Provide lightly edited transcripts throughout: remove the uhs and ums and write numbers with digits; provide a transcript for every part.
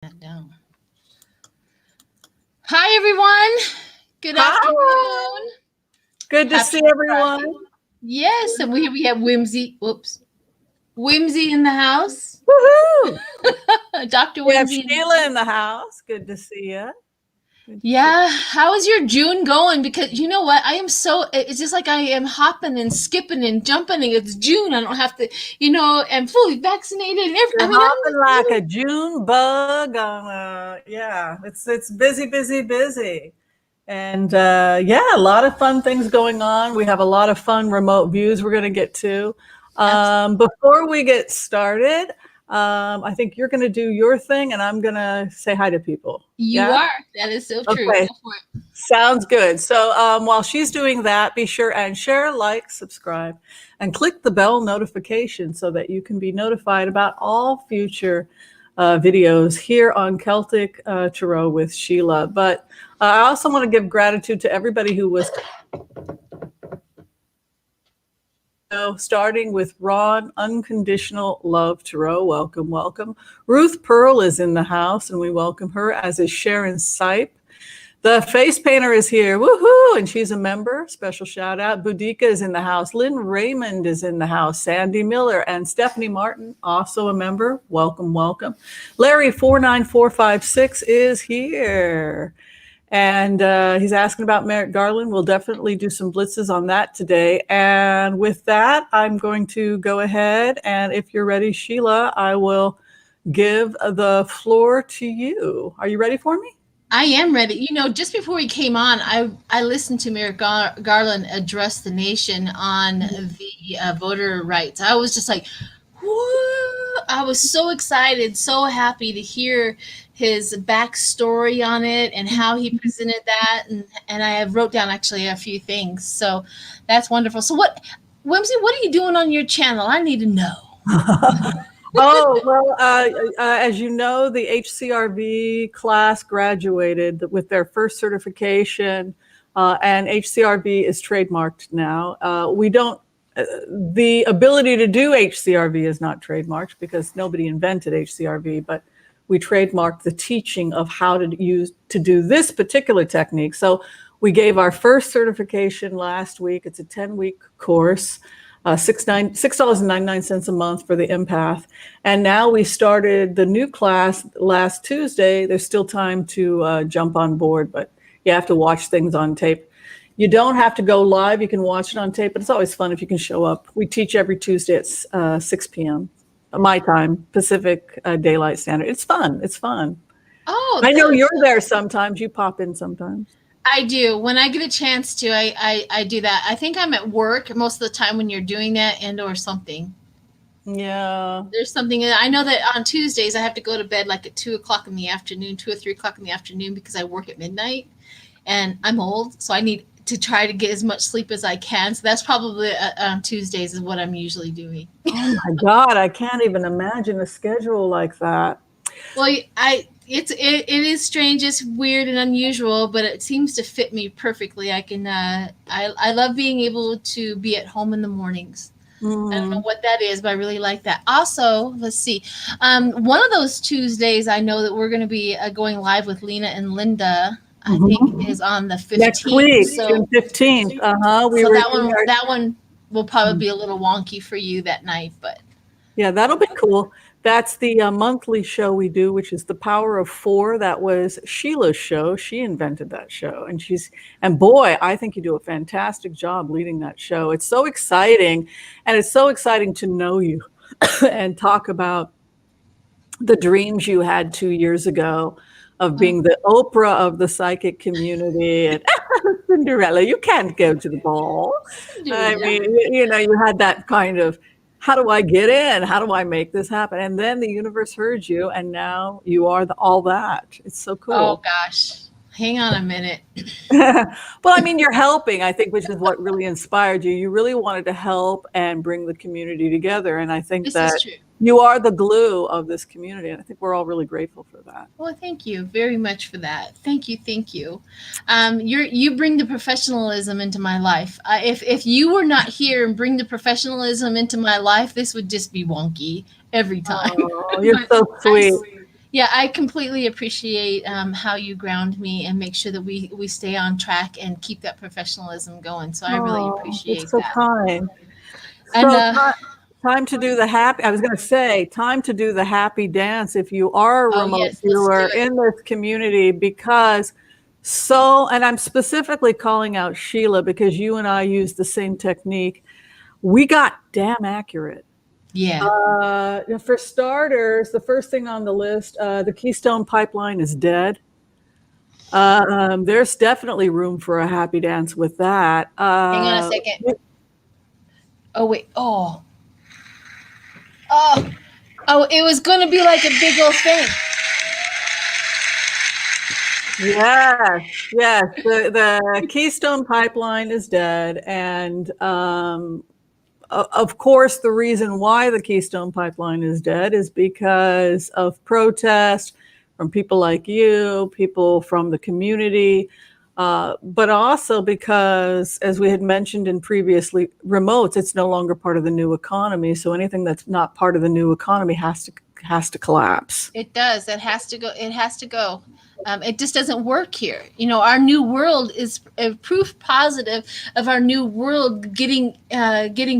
That down. Hi, everyone. Good afternoon. Good to see everyone. Friday. Yes, and we have Whimsy. Whoops, Whimsy in the house. Woohoo! Dr. We have Whimsy. Sheila in the house. Good to see you. Yeah, how is your June going? Because you know what, it's just like I am hopping and skipping and jumping. And it's June. I don't have to, I'm fully vaccinated. And You're hopping like a June bug on it's busy. And a lot of fun things going on. We have a lot of fun remote views we're going to get to. Before we get started, I think you're going to do your thing and I'm going to say hi to people. You are. That is so true. Okay. Sounds good. So while she's doing that, be sure and share, like, subscribe, and click the bell notification so that you can be notified about all future videos here on Celtic Tarot with Sheila. But I also want to give gratitude to everybody who was starting with Ron, Unconditional Love Tarot. Welcome, welcome. Ruth Pearl is in the house, and we welcome her, as is Sharon Sipe. The face painter is here. Woohoo! And she's a member. Special shout out. Boudica is in the house. Lynn Raymond is in the house. Sandy Miller and Stephanie Martin, also a member. Welcome, welcome. Larry 49456 is here. And he's asking about Merrick Garland. We'll definitely do some blitzes on that today. And with that, I'm going to go ahead. And if you're ready, Sheila, I will give the floor to you. Are you ready for me? I am ready. Just before we came on, I listened to Merrick Garland address the nation on the voter rights. I was just like, whoo! I was so excited, so happy to hear his backstory on it and how he presented that. And I have wrote down actually a few things. So that's wonderful. So Whimsy, what are you doing on your channel? I need to know. Oh, well, as you know, the HCRV class graduated with their first certification, and HCRV is trademarked now. The ability to do HCRV is not trademarked because nobody invented HCRV, but we trademarked the teaching of how to do this particular technique. So we gave our first certification last week. It's a 10-week course. $6.99 a month for the empath. And now we started the new class last Tuesday. There's still time to jump on board, but you have to watch things on tape. You don't have to go live. You can watch it on tape, but it's always fun if you can show up. We teach every Tuesday at 6 p.m. my time, Pacific Daylight Standard. It's fun. It's fun. Oh, I know you're there sometimes. You pop in sometimes. I do. When I get a chance to, I do that. I think I'm at work most of the time when you're doing that and or something. Yeah. There's something. I know that on Tuesdays I have to go to bed like at 2 o'clock in the afternoon, 2 or 3 o'clock in the afternoon because I work at midnight and I'm old. So I need to try to get as much sleep as I can. So that's probably on Tuesdays is what I'm usually doing. Oh my God. I can't even imagine a schedule like that. Well, it is strange, it's weird and unusual, but it seems to fit me perfectly. I love being able to be at home in the mornings. I don't know what that is, but I really like that. Also, let's see. One of those Tuesdays I know that we're going to be going live with Lena and Linda. I think is on the 15th. Next week, June 15th. That one will probably be a little wonky for you that night, but yeah, that'll be cool. That's the monthly show we do, which is The Power of Four. That was Sheila's show. She invented that show. And boy, I think you do a fantastic job leading that show. It's so exciting. And it's so exciting to know you and talk about the dreams you had 2 years ago of being the Oprah of the psychic community. And Cinderella, you can't go to the ball. I mean, you had that kind of, how do I get in? How do I make this happen? And then the universe heard you, and now you are all that. It's so cool. Oh, gosh. Hang on a minute. Well, I mean, you're helping, I think, which is what really inspired you. You really wanted to help and bring the community together. And I think that you are the glue of this community. And I think we're all really grateful for that. Well, thank you very much for that. Thank you. Thank you. You bring the professionalism into my life. If you were not here and bring the professionalism into my life, this would just be wonky every time. Oh, you're so sweet. Yeah, I completely appreciate how you ground me and make sure that we stay on track and keep that professionalism going. So I really Oh, it's appreciate so that. kind. And So time to do the happy. I was going to say, time to do the happy dance if you are a oh remote yes, let's do viewer it. in this community, because so, and I'm specifically calling out Sheila because you and I use the same technique. We got damn accurate. Yeah. For starters, the first thing on the list, the Keystone Pipeline is dead. There's definitely room for a happy dance with that. Hang on a second. Oh wait. Oh. Oh, it was going to be like a big old thing. Yes, yes. The Keystone Pipeline is dead, and of course, the reason why the Keystone Pipeline is dead is because of protest from people like you, people from the community, but also because, as we had mentioned in previously remotes, it's no longer part of the new economy. So anything that's not part of the new economy has to collapse. It does. It has to go. It has to go. It just doesn't work here. You know, our new world is a proof positive of our new world getting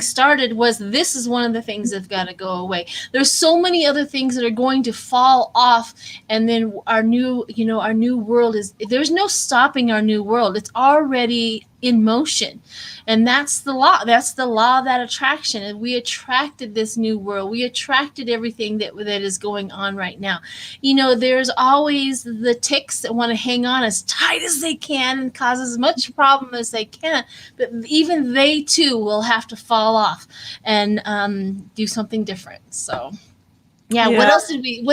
started. Was this is one of the things that's got to go away. There's so many other things that are going to fall off, and then our new, you know, our new world is. There's no stopping our new world. It's already in motion, and that's the law. That's the law of that attraction. And we attracted this new world. We attracted everything that is going on right now. You know, there's always the ticks that want to hang on as tight as they can and cause as much problem as they can, but even they too will have to fall off and do something different. So yeah, Yeah. what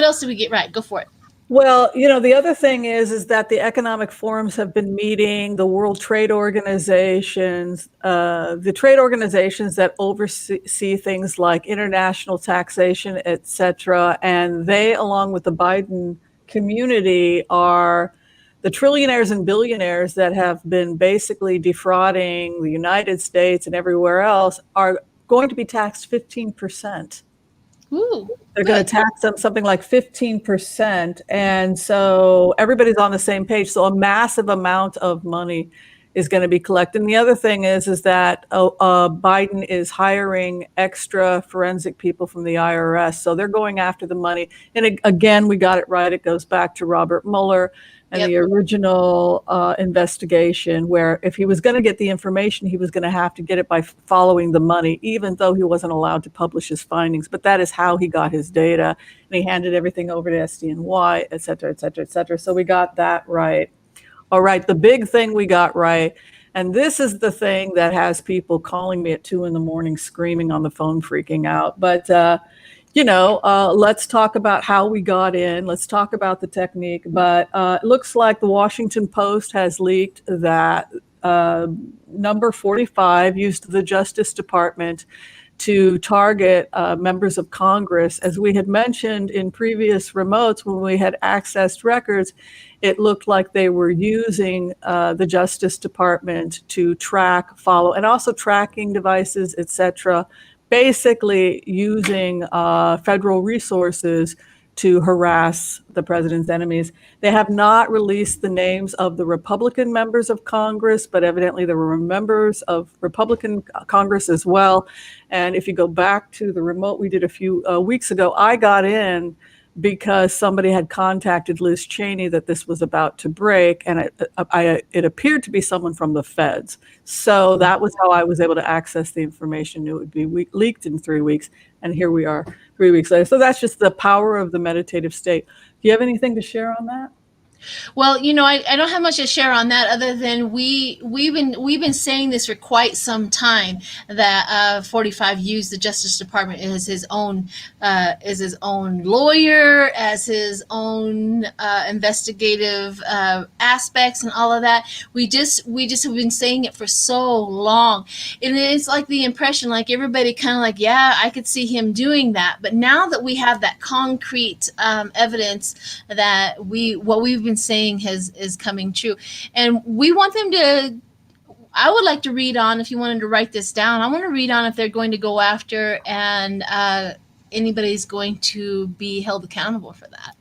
else did we get right? Go for it. Well, the other thing is that the economic forums have been meeting, the World Trade Organizations, the trade organizations that oversee things like international taxation, et cetera. And they, along with the Biden community, are the trillionaires and billionaires that have been basically defrauding the United States and everywhere else are going to be taxed 15%. Ooh, They're going good. to tax them something like 15%. And so everybody's on the same page. So a massive amount of money is going to be collected. And the other thing is that Biden is hiring extra forensic people from the IRS. So they're going after the money. And again, we got it right. It goes back to Robert Mueller and Yep. the original investigation, where if he was going to get the information, he was going to have to get it by following the money, even though he wasn't allowed to publish his findings. But that is how he got his data. And he handed everything over to SDNY, et cetera, et cetera, et cetera. So we got that right. All right, the big thing we got right, and this is the thing that has people calling me at 2 a.m. screaming on the phone, freaking out. But let's talk about how we got in. Let's talk about the technique. But it looks like the Washington Post has leaked that number 45 used the Justice Department to target members of Congress. As we had mentioned in previous remotes, when we had accessed records, it looked like they were using the Justice Department to track, follow, and also tracking devices, et cetera, basically using federal resources to harass the president's enemies. They have not released the names of the Republican members of Congress, but evidently there were members of Republican Congress as well. And if you go back to the remote we did a few weeks ago, I got in because somebody had contacted Liz Cheney that this was about to break, and it appeared to be someone from the feds. So that was how I was able to access the information. It would be leaked in 3 weeks, and here we are 3 weeks later. So that's just the power of the meditative state. Do you have anything to share on that? Well, you know, I don't have much to share on that other than we've been saying this for quite some time that 45 used the Justice Department as his own lawyer, as his own investigative aspects and all of that. We just have been saying it for so long, and it's like the impression, like everybody kind of like, yeah, I could see him doing that. But now that we have that concrete evidence that what we've been saying is coming true, and we want them to. I would like to read on, if you wanted to write this down, I want to read on if they're going to go after and anybody's going to be held accountable for that.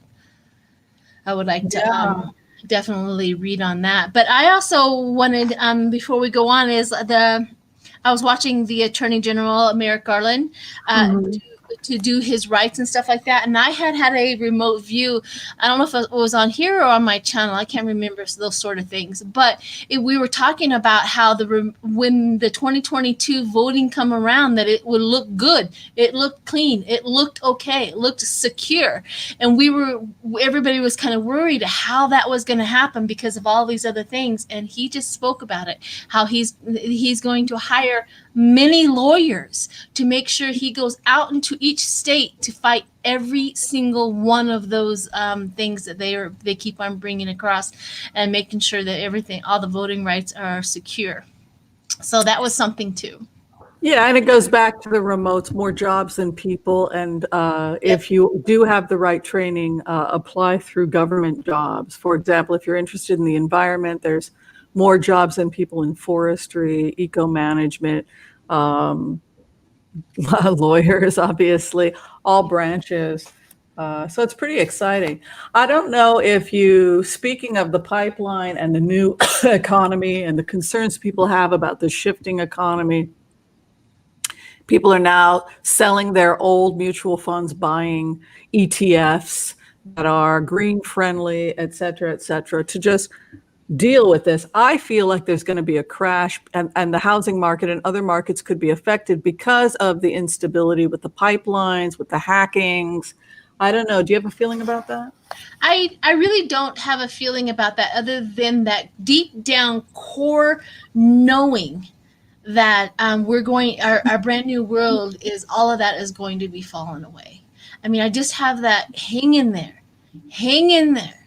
I would like to Yeah. definitely read on that. But I also wanted, before we go on, I was watching the Attorney General Merrick Garland Mhm. to do his rights and stuff like that, and I had a remote view. I don't know if it was on here or on my channel. I can't remember those sort of things. But we were talking about how when the 2022 voting come around, that it would look good, it looked clean, it looked okay, it looked secure, and everybody was kind of worried how that was going to happen because of all these other things. And he just spoke about it, how he's going to hire many lawyers to make sure he goes out into each state to fight every single one of those things that they keep on bringing across, and making sure that all the voting rights are secure. So that was something too. Yeah, and it goes back to the remotes, more jobs than people. And if you do have the right training, apply through government jobs. For example, if you're interested in the environment, there's more jobs than people in forestry, eco-management, lawyers, obviously, all branches. So it's pretty exciting. I don't know if speaking of the pipeline and the new economy and the concerns people have about the shifting economy, people are now selling their old mutual funds, buying ETFs that are green friendly, et cetera, to just deal with this. I feel like there's going to be a crash, and the housing market and other markets could be affected because of the instability with the pipelines, with the hackings. I don't know. Do you have a feeling about that? I really don't have a feeling about that, other than that deep down core knowing that our brand new world is all of that is going to be falling away. I mean, I just have that hang in there. Hang in there.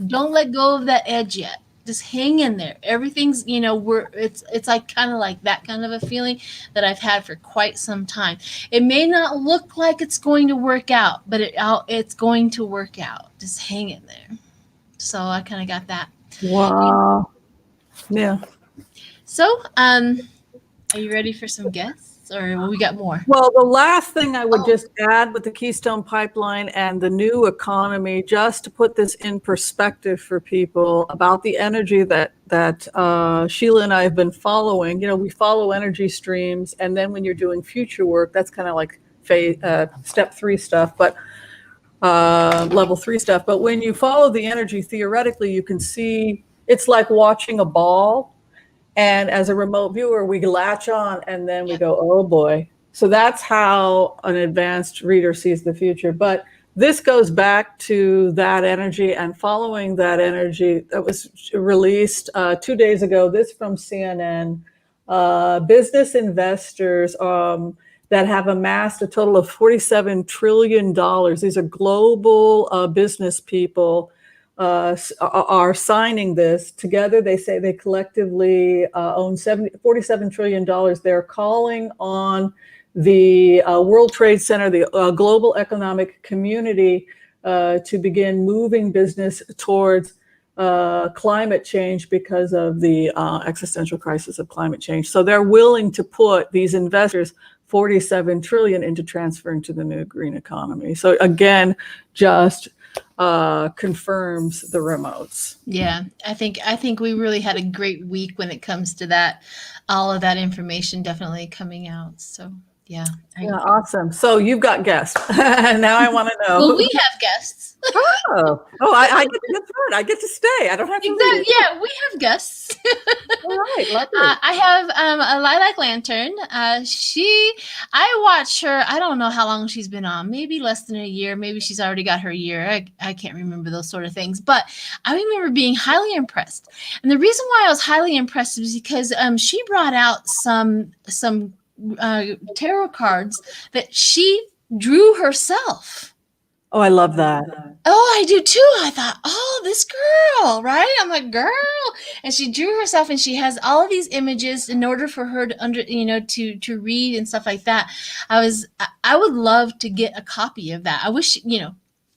Don't let go of that edge yet. Just hang in there. Everything's, it's like kind of like that kind of a feeling that I've had for quite some time. It may not look like it's going to work out, but it's going to work out. Just hang in there. So I kind of got that. Wow. Yeah. So, are you ready for some guests, or we got more? Well, the last thing I would just add with the Keystone Pipeline and the new economy, just to put this in perspective for people about the energy that Sheila and I have been following. We follow energy streams, and then when you're doing future work, that's kind of like step 3 stuff, but level 3 stuff. But when you follow the energy, theoretically, you can see it's like watching a ball. And as a remote viewer, we latch on and then we go, oh boy. So that's how an advanced reader sees the future. But this goes back to that energy and following that energy that was released 2 days ago. This from CNN. Business investors that have amassed a total of $47 trillion. These are global business people. Are signing this together. They say they collectively own $47 trillion. They're calling on the World Trade Center, the global economic community, to begin moving business towards climate change because of the existential crisis of climate change. So they're willing to put, these investors, 47 trillion into transferring to the new green economy. So again, just confirms the remotes. Yeah, I think we really had a great week when it comes to that. All of that information definitely coming out. So yeah. Yeah, awesome. So you've got guests. Now I want to know. Well, we have guests. I get, that's right. I get to stay. I don't have to leave. Yeah, we have guests. All right, lovely. I have a lilac lantern. I watch her. I don't know how long she's been on. Maybe less than a year. Maybe she's already got her year. I can't remember those sort of things. But I remember being highly impressed. And the reason why I was highly impressed is because she brought out some tarot cards that she drew herself. Oh, I love that. Oh, I do too. I thought, oh, this girl, right? I'm like, girl. And she drew herself, and she has all of these images in order for her to to read and stuff like that. I would love to get a copy of that. I wish,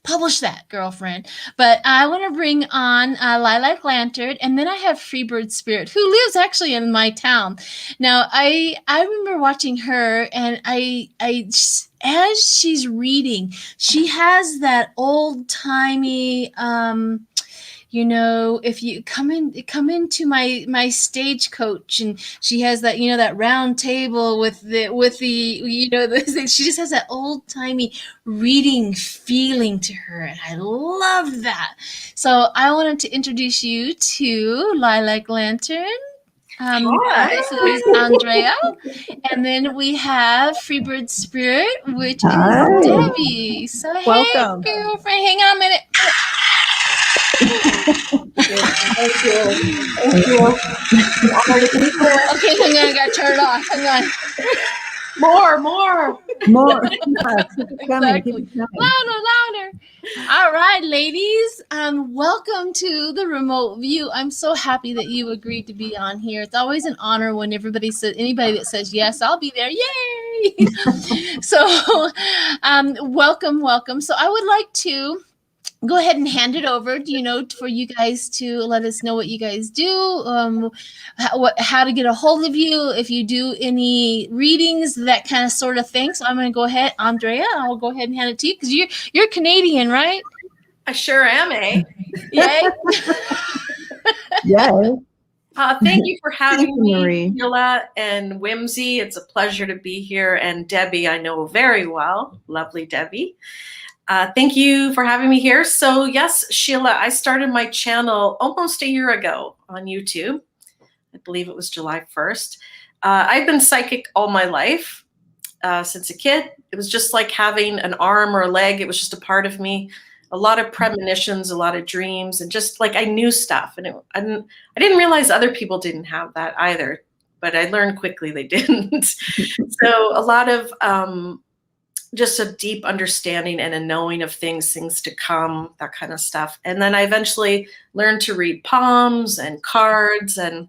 publish that, girlfriend. But I want to bring on Lilac Lantern, and then I have Freebird Spirit, who lives actually in my town. Now, I remember watching her, and I as she's reading, she has that old timey. If you come into my stagecoach, and she has that, that round table with she just has that old timey reading feeling to her, and I love that. So I wanted to introduce you to Lilac Lantern. This is Andrea, and then we have Freebird Spirit, which Hi. is Debbie. So Welcome. Hey, girlfriend, hang on a minute. Thank you. Okay, hang on, I got to turn it off. Hang on. More. Exactly. Louder. All right, ladies. Welcome to the remote view. I'm so happy that you agreed to be on here. It's always an honor when anybody that says yes, I'll be there. Yay! So, welcome. So I would like to go ahead and hand it over, for you guys to let us know what you guys do, how to get a hold of you, if you do any readings, that kind of sort of thing. So I'm going to go ahead, Andrea, I'll go ahead and hand it to you, because you're Canadian, right? I sure am, eh? Yay. Yay. Thank you for having me, Sheila and Whimsy. It's a pleasure to be here. And Debbie, I know very well. Lovely Debbie. Thank you for having me here. So yes, Sheila, I started my channel almost a year ago on YouTube. I believe it was July 1st. I've been psychic all my life since a kid. It was just like having an arm or a leg. It was just a part of me. A lot of premonitions, a lot of dreams, and just like I knew stuff. And I didn't realize other people didn't have that either, but I learned quickly they didn't. So a lot of just a deep understanding and a knowing of things to come, that kind of stuff. And then I eventually learned to read palms and cards, and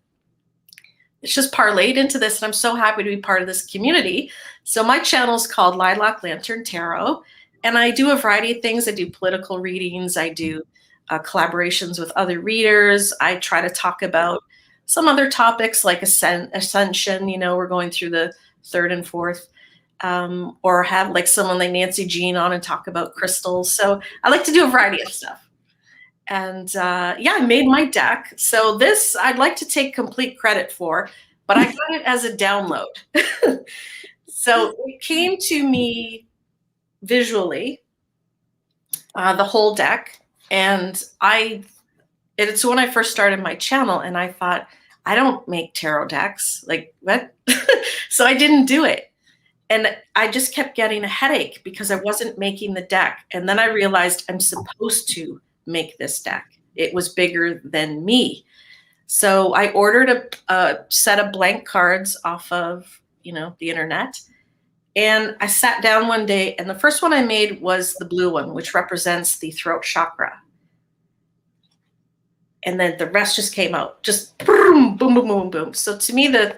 it's just parlayed into this. And I'm so happy to be part of this community. So my channel is called Lilac Lantern Tarot, and I do a variety of things. I do political readings. I do collaborations with other readers. I try to talk about some other topics like ascension. We're going through the 3rd and 4th. Or have like someone like Nancy Jean on and talk about crystals. So I like to do a variety of stuff. And I made my deck. So this I'd like to take complete credit for, but I got it as a download. So it came to me visually, the whole deck. And it's when I first started my channel, and I thought, I don't make tarot decks. Like, what? So I didn't do it. And I just kept getting a headache because I wasn't making the deck. And then I realized I'm supposed to make this deck. It was bigger than me. So I ordered a set of blank cards off of, the internet. And I sat down one day, and the first one I made was the blue one, which represents the throat chakra. And then the rest just came out, just boom, boom, boom, boom, boom. So to me, the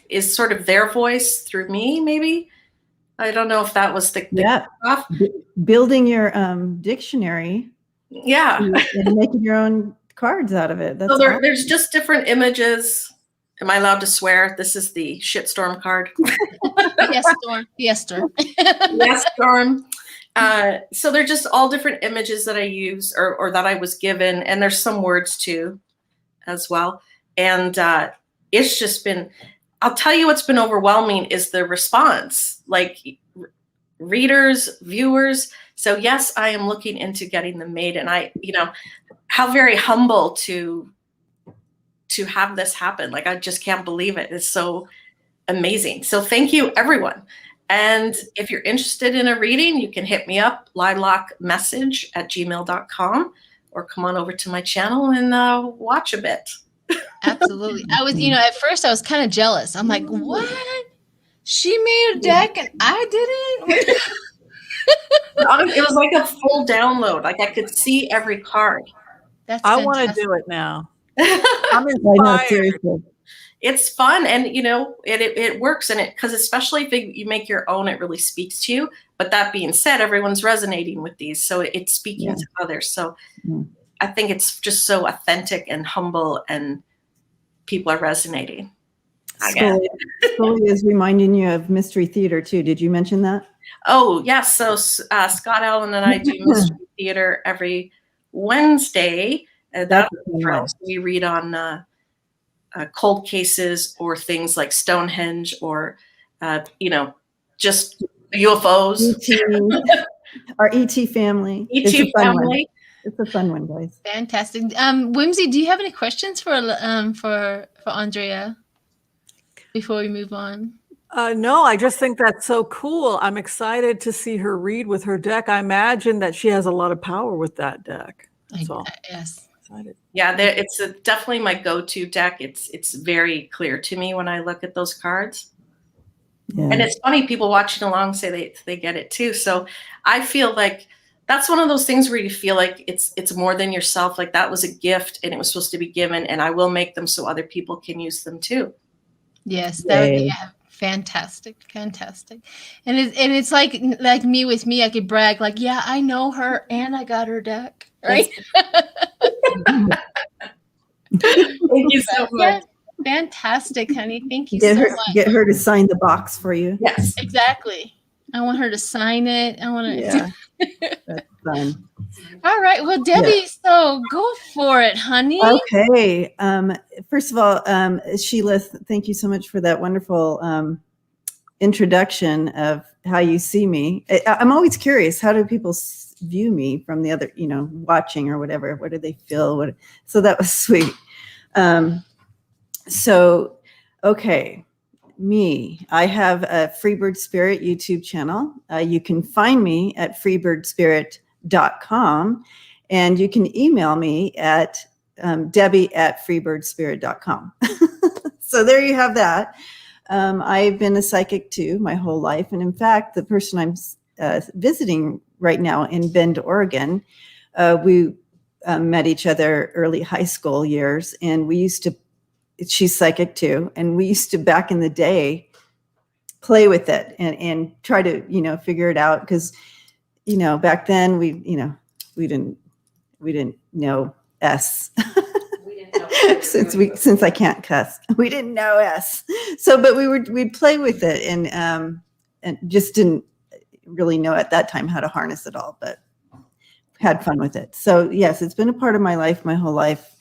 is sort of their voice through me, maybe. I don't know if that was the off. Building your dictionary. Yeah. And making your own cards out of it. That's so there's just different images. Am I allowed to swear? This is the shitstorm card. Yes, storm. Yes, storm. So they're just all different images that I use or that I was given. And there's some words too as well. And it's just been, I'll tell you what's been overwhelming is the response, like readers, viewers. So yes, I am looking into getting them made. And how very humble to have this happen. Like, I just can't believe it. It's so amazing. So thank you, everyone. And if you're interested in a reading, you can hit me up, lilacmessage@gmail.com, or come on over to my channel and watch a bit. Absolutely. I was, at first I was kind of jealous. I'm like, what? She made a deck and I didn't? It was like a full download. Like, I could see every card. That's I want to do it now. I'm I know, inspired. seriously. It's fun, and it works, and because especially if you make your own, it really speaks to you. But that being said, everyone's resonating with these, so it's speaking to others. So I think it's just so authentic and humble, and people are resonating. Scully is reminding you of Mystery Theater too. Did you mention that? Oh yes. So Scott Allen and I do Mystery Theater every Wednesday. That's we read on cold cases or things like Stonehenge or just UFOs. Our ET family. ET family. It's a fun one, guys. Fantastic. Whimsy, do you have any questions for Andrea before we move on? No, I just think that's so cool. I'm excited to see her read with her deck. I imagine that she has a lot of power with that deck. That's all. Yes. Excited. Yeah, it's definitely my go-to deck. It's very clear to me when I look at those cards. Yeah. And it's funny, people watching along say they get it too. So I feel like that's one of those things where you feel like it's more than yourself. Like that was a gift and it was supposed to be given, and I will make them so other people can use them too. Yes, that would be fantastic. And it's like me with me, I could brag like, yeah, I know her and I got her deck, right? Thank you so much. Fantastic, honey. Thank you so much. Get her to sign the box for you. Yes, exactly. I want her to sign it. I want to. Yeah, that's fun. All right. Well, Debbie, so go for it, honey. Okay. First of all, Sheila, thank you so much for that wonderful introduction of how you see me. I'm always curious, how do people view me from the other, watching or whatever? What do they feel? So that was sweet. Okay. Me, I have a Freebird Spirit YouTube channel. You can find me at freebirdspirit.com, and you can email me at debbie@freebirdspirit.com. So there you have that. I've been a psychic too my whole life. And in fact, the person I'm visiting right now in Bend, Oregon, we met each other early high school years, and she's psychic too. And we used to, back in the day, play with it and try to, figure it out. Because, back then we didn't know S. Since I can't cuss, we didn't know S. So, but we'd play with it and just didn't really know at that time how to harness it all, but had fun with it. So yes, it's been a part of my life, my whole life.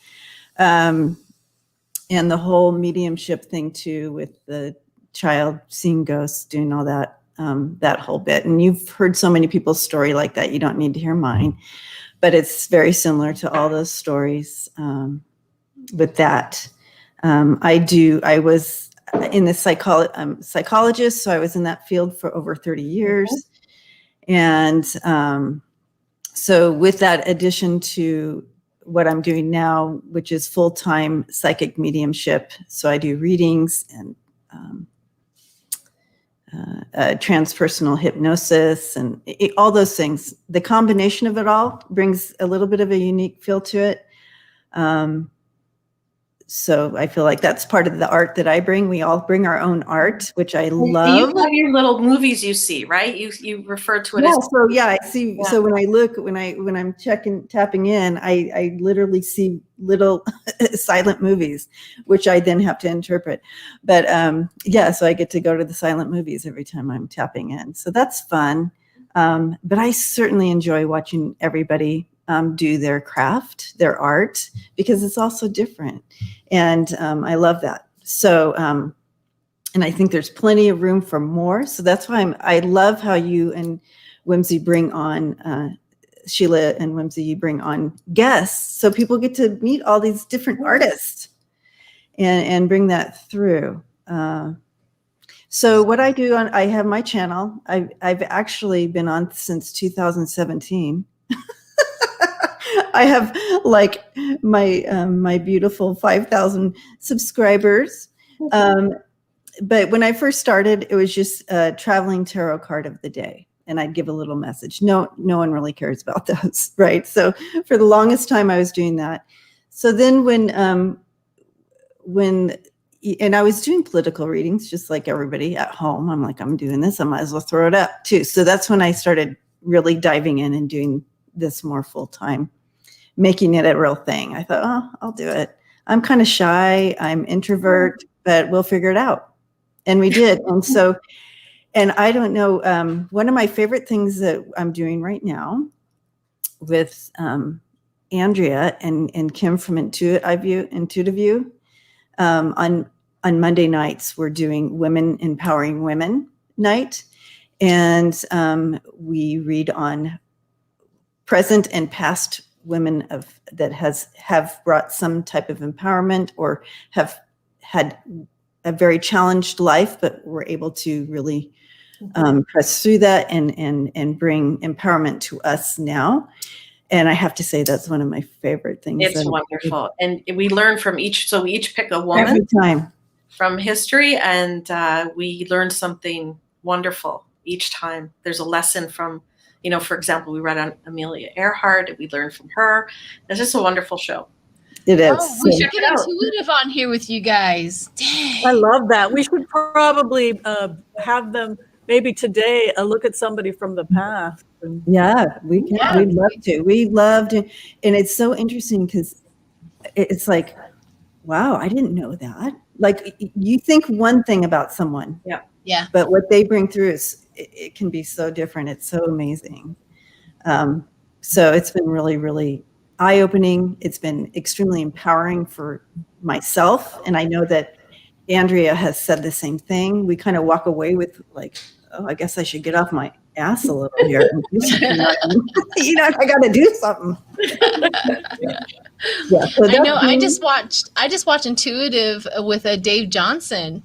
And the whole mediumship thing too, with the child seeing ghosts, doing all that, that whole bit. And you've heard so many people's story like that. You don't need to hear mine, but it's very similar to all those stories. With that, I was in the psychologist, so I was in that field for over 30 years. And so with that addition to what I'm doing now, which is full-time psychic mediumship. So I do readings and transpersonal hypnosis and all those things. The combination of it all brings a little bit of a unique feel to it. So I feel like that's part of the art that I bring. We all bring our own art, which I love. You have your little movies you see, right? You refer to it as. So yeah, I see. Yeah. So when I look, when I'm tapping in, I literally see little silent movies, which I then have to interpret. But yeah, so I get to go to the silent movies every time I'm tapping in. So that's fun. But I certainly enjoy watching everybody do their craft, their art, because it's also different. And I love that. So, and I think there's plenty of room for more. So that's why I love how you and Whimsy bring on, Sheila and Whimsy, you bring on guests. So people get to meet all these different artists and bring that through. So what I do I have my channel. I've actually been on since 2017. I have like my beautiful 5,000 subscribers. But when I first started, it was just a traveling tarot card of the day. And I'd give a little message. No one really cares about those, right? So for the longest time, I was doing that. So then when and I was doing political readings just like everybody at home. I'm like, I'm doing this, I might as well throw it up too. So that's when I started really diving in and doing this more full time, making it a real thing. I thought, oh, I'll do it. I'm kind of shy, I'm introvert, but we'll figure it out. And we did. And so, and I don't know, one of my favorite things that I'm doing right now with Andrea and Kim from Intuitive View, on Monday nights, we're doing Women Empowering Women Night. And we read on present and past women that have brought some type of empowerment or have had a very challenged life, but were able to really press through that and bring empowerment to us now. And I have to say that's one of my favorite things. It's wonderful. And we learn from each, so we each pick a woman every time from history, and we learn something wonderful each time. There's a lesson from, for example, we read on Amelia Earhart, we learned from her. It's just a wonderful show. It is. Oh, we should get Intuitive on here with you guys. Dang. I love that. We should probably have them maybe today look at somebody from the past. Yeah, we can. Yeah. We'd love to. We love to. And it's so interesting because it's like, wow, I didn't know that. Like, you think one thing about someone. Yeah. Yeah. But what they bring through is, it can be so different. It's so amazing. So it's been really, really eye-opening. It's been extremely empowering for myself. And I know that Andrea has said the same thing. We kind of walk away with like, oh, I guess I should get off my ass a little here. And do something. I got to do something. Yeah, so I know. I just watched Intuitive with Dave Johnson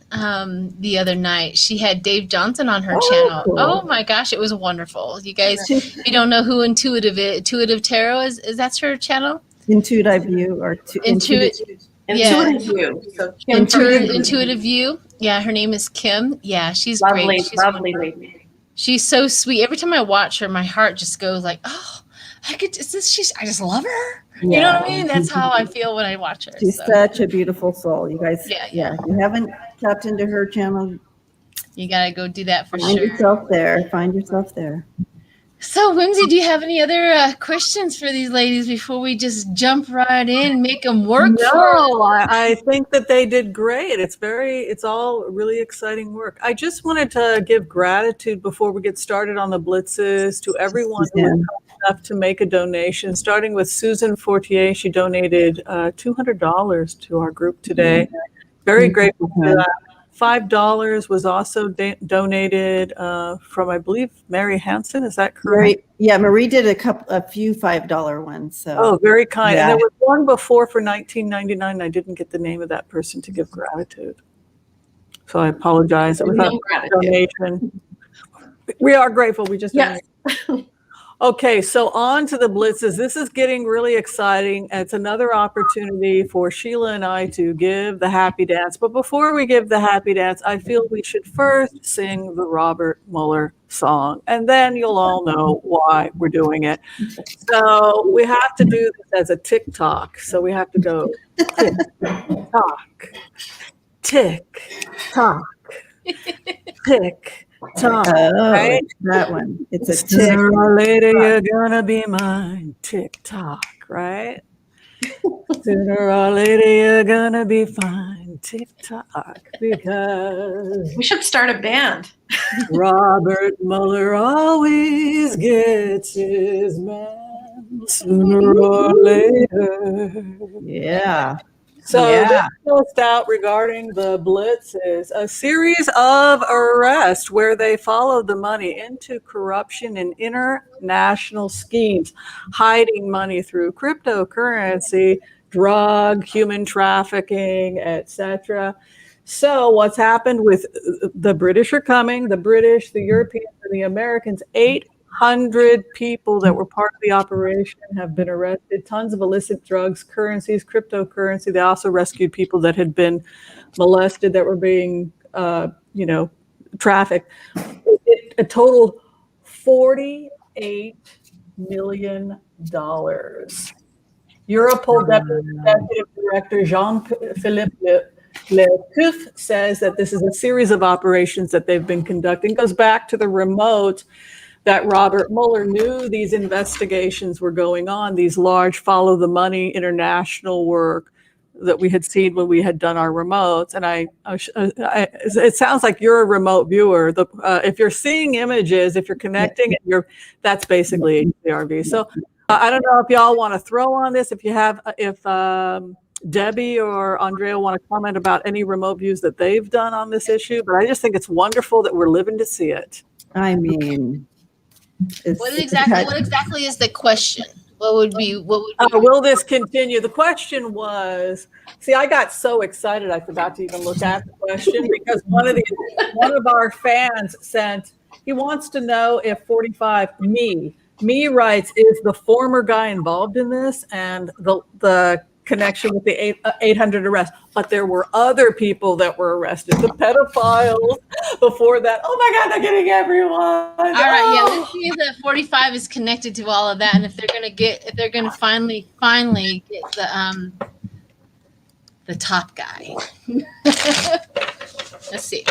the other night. She had Dave Johnson on her channel. Cool. Oh my gosh, it was wonderful. You guys, if you don't know who Intuitive is, Intuitive Tarot is that's her channel? Intuitive View or Intuitive View. So Intuitive View. Yeah, her name is Kim. Yeah, she's lovely, great. She's lovely lady. She's so sweet. Every time I watch her, my heart just goes like, oh, I just love her. Yeah. You know what I mean? That's how I feel when I watch her. She's such a beautiful soul. You guys, yeah. If you haven't tapped into her channel, you got to go do that for sure. Find yourself there. So, Whimsy, do you have any other questions for these ladies before we just jump right in and make them work? No, I think that they did great. It's all really exciting work. I just wanted to give gratitude before we get started on the blitzes to everyone who was kind enough to make a donation, starting with Susan Fortier. She donated $200 to our group today. Very grateful for that. $5 was also donated from, I believe, Mary Hansen. Is that correct? Marie did a few $5 ones. So very kind. Yeah. And there was one before for $19.99. I didn't get the name of that person to give gratitude, so I apologize. It was not a donation. We are grateful. We just Okay, so on to the blitzes. This is getting really exciting. It's another opportunity for Sheila and I to give the happy dance. But before we give the happy dance, I feel we should first sing the Robert Mueller song, and then you'll all know why we're doing it. So we have to do this as a TikTok. So we have to go tick tock, tick tock, tick. Right? That one. It's a tick. Sooner or later, you're gonna be mine. Tick tock, right? Sooner or later, you're gonna be fine. Tick tock, because we should start a band. Robert Mueller always gets his man. Sooner or later. Yeah. So this post out regarding the blitzes, a series of arrests where they followed the money into corruption and international schemes, hiding money through cryptocurrency, drug, human trafficking, etc. So what's happened with the British are coming, the British, the Europeans, and the Americans, 800 people that were part of the operation have been arrested. Tons of illicit drugs, currencies, cryptocurrency. They also rescued people that had been molested, that were being, trafficked. A total $48 million. Europol Deputy Executive Director Jean-Philippe Le Puf says that this is a series of operations that they've been conducting. It goes back to the remote that Robert Mueller knew these investigations were going on, these large follow the money international work that we had seen when we had done our remotes. And it sounds like you're a remote viewer. If you're seeing images, if you're connecting, that's basically HCRV. So I don't know if y'all want to throw on this, if Debbie or Andrea want to comment about any remote views that they've done on this issue, but I just think it's wonderful that we're living to see it. I mean, what exactly is the question? Will this continue? The question was, see, I got so excited I forgot to even look at the question because one of our fans sent, he wants to know if 45 me writes, is the former guy involved in this and the connection with the 800 arrests, but there were other people that were arrested, the pedophiles before that. Oh my God, they're getting everyone. All right, yeah, let's see if the 45 is connected to all of that, and if they're gonna finally get the top guy. Let's see.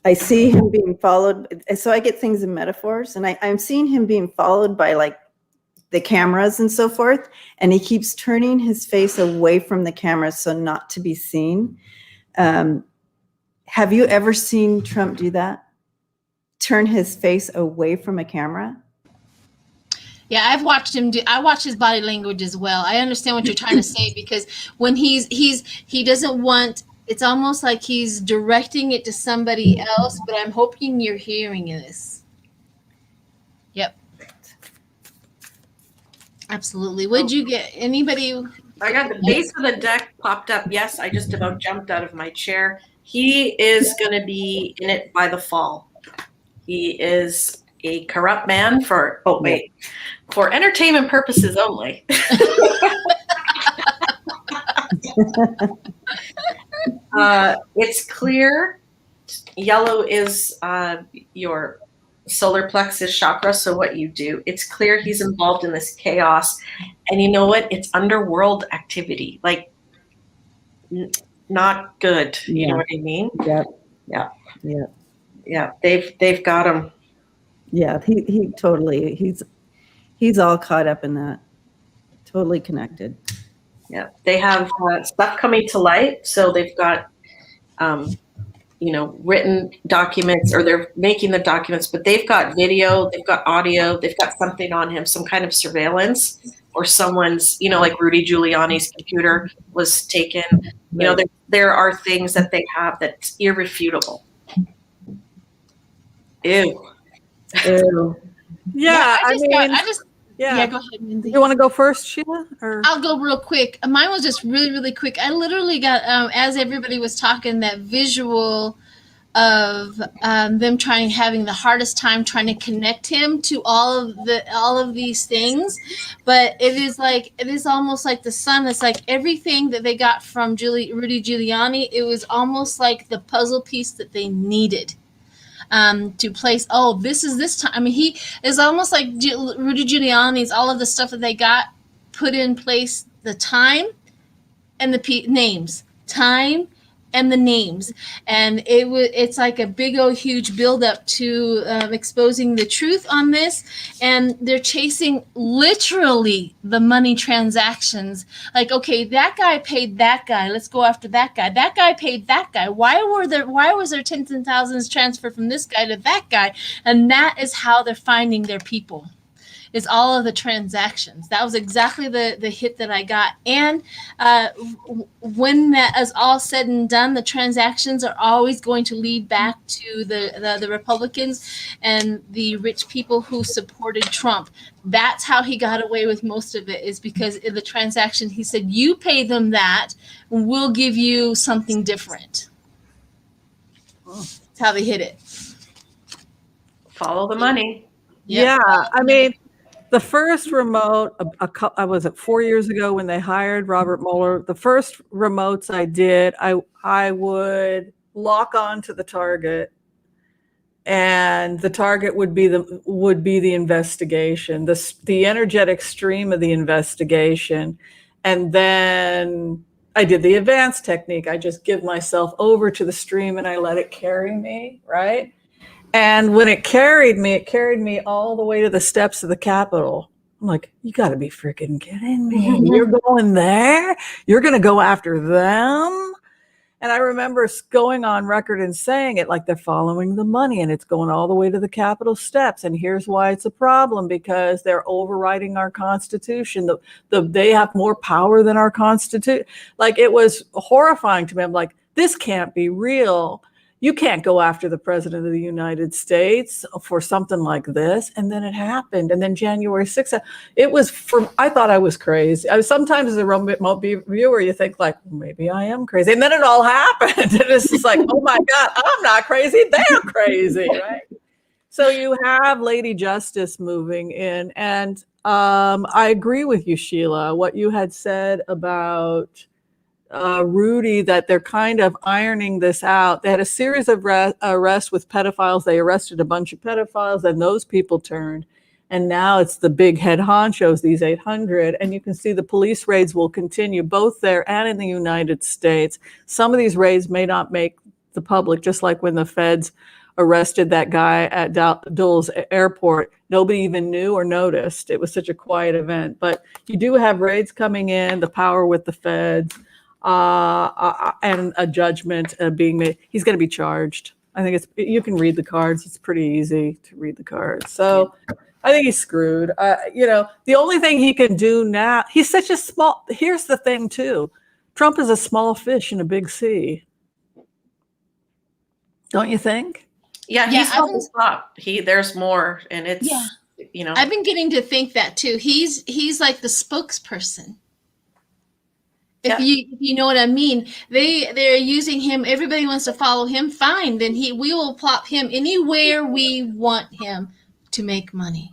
I see him being followed. So I get things in metaphors, and I'm seeing him being followed by like the cameras and so forth. And he keeps turning his face away from the cameras so not to be seen. Have you ever seen Trump do that? Turn his face away from a camera? Yeah, I've watched him I watch his body language as well. I understand what you're trying to say, because when he doesn't want, it's almost like he's directing it to somebody else, but I'm hoping you're hearing this. Yep. Absolutely. Would you get anybody? I got the base of the deck popped up. Yes, I just about jumped out of my chair. He is going to be in it by the fall. He is a corrupt man for entertainment purposes only. It's clear. Yellow is your solar plexus chakra, so what you do. It's clear he's involved in this chaos, and you know what? It's underworld activity, like not good. You know what I mean? Yeah. They've got him. Yeah, he totally, he's all caught up in that. Totally connected. Yeah, they have stuff coming to light, so they've got written documents, or they're making the documents, but they've got video, they've got audio, they've got something on him, some kind of surveillance, or someone's, like Rudy Giuliani's computer was taken. Right. There are things that they have that's irrefutable. Ew. Yeah, I just yeah, go ahead, Mindy. You want to go first, Sheila? Or? I'll go real quick. Mine was just really, really quick. I literally got, as everybody was talking, that visual of them having the hardest time trying to connect him to all of these things. But it is almost like the sun. It's like everything that they got from Rudy Giuliani, it was almost like the puzzle piece that they needed. To place, this is this time. I mean, he is almost like Rudy Giuliani's, all of the stuff that they got put in place, the time and the names, time and the names. And it's like a big old huge buildup to exposing the truth on this. And they're chasing literally the money transactions. Like, okay, that guy paid that guy. Let's go after that guy. That guy paid that guy. Why was there tens and thousands transferred from this guy to that guy? And that is how they're finding their people. Is all of the transactions. That was exactly the hit that I got. And when that is all said and done, the transactions are always going to lead back to the Republicans and the rich people who supported Trump. That's how he got away with most of it, is because in the transaction, he said, you pay them that, and we'll give you something different. That's how they hit it. Follow the money. Yep. Yeah, I mean, the first remote, I was it 4 years ago when they hired Robert Mueller. The first remotes I did, I would lock on to the target, and the target would be the investigation, the energetic stream of the investigation, and then I did the advanced technique. I just give myself over to the stream and I let it carry me, right? And when it carried me all the way to the steps of the Capitol. I'm like, you got to be freaking kidding me. You're going there? You're going to go after them? And I remember going on record and saying it like they're following the money and it's going all the way to the Capitol steps. And here's why it's a problem, because they're overriding our Constitution. They have more power than our Constitution. Like, it was horrifying to me. I'm like, this can't be real. You can't go after the president of the United States for something like this. And then it happened. And then January 6th, I thought I was crazy. Sometimes as a remote viewer, you think like, well, maybe I am crazy. And then it all happened. And it's just like, oh my God, I'm not crazy. They're crazy, right? So you have Lady Justice moving in. And I agree with you, Sheila, what you had said about Rudy, that they're kind of ironing this out. They had a series of arrests with pedophiles. They arrested a bunch of pedophiles, and those people turned. And now it's the big head honchos, these 800. And you can see the police raids will continue both there and in the United States. Some of these raids may not make the public, just like when the feds arrested that guy at Dulles Airport. Nobody even knew or noticed. It was such a quiet event. But you do have raids coming in, the power with the feds. And a judgment being made. He's going to be charged. I think you can read the cards. It's pretty easy to read the cards. So I think he's screwed. The only thing he can do now, he's such a small, here's the thing too. Trump is a small fish in a big sea. Don't you think? Yeah, he's not the top. There's more, and it's, I've been getting to think that too. He's like the spokesperson. If you know what I mean, they're using him. Everybody wants to follow him. Fine, then we will plop him anywhere we want him to make money.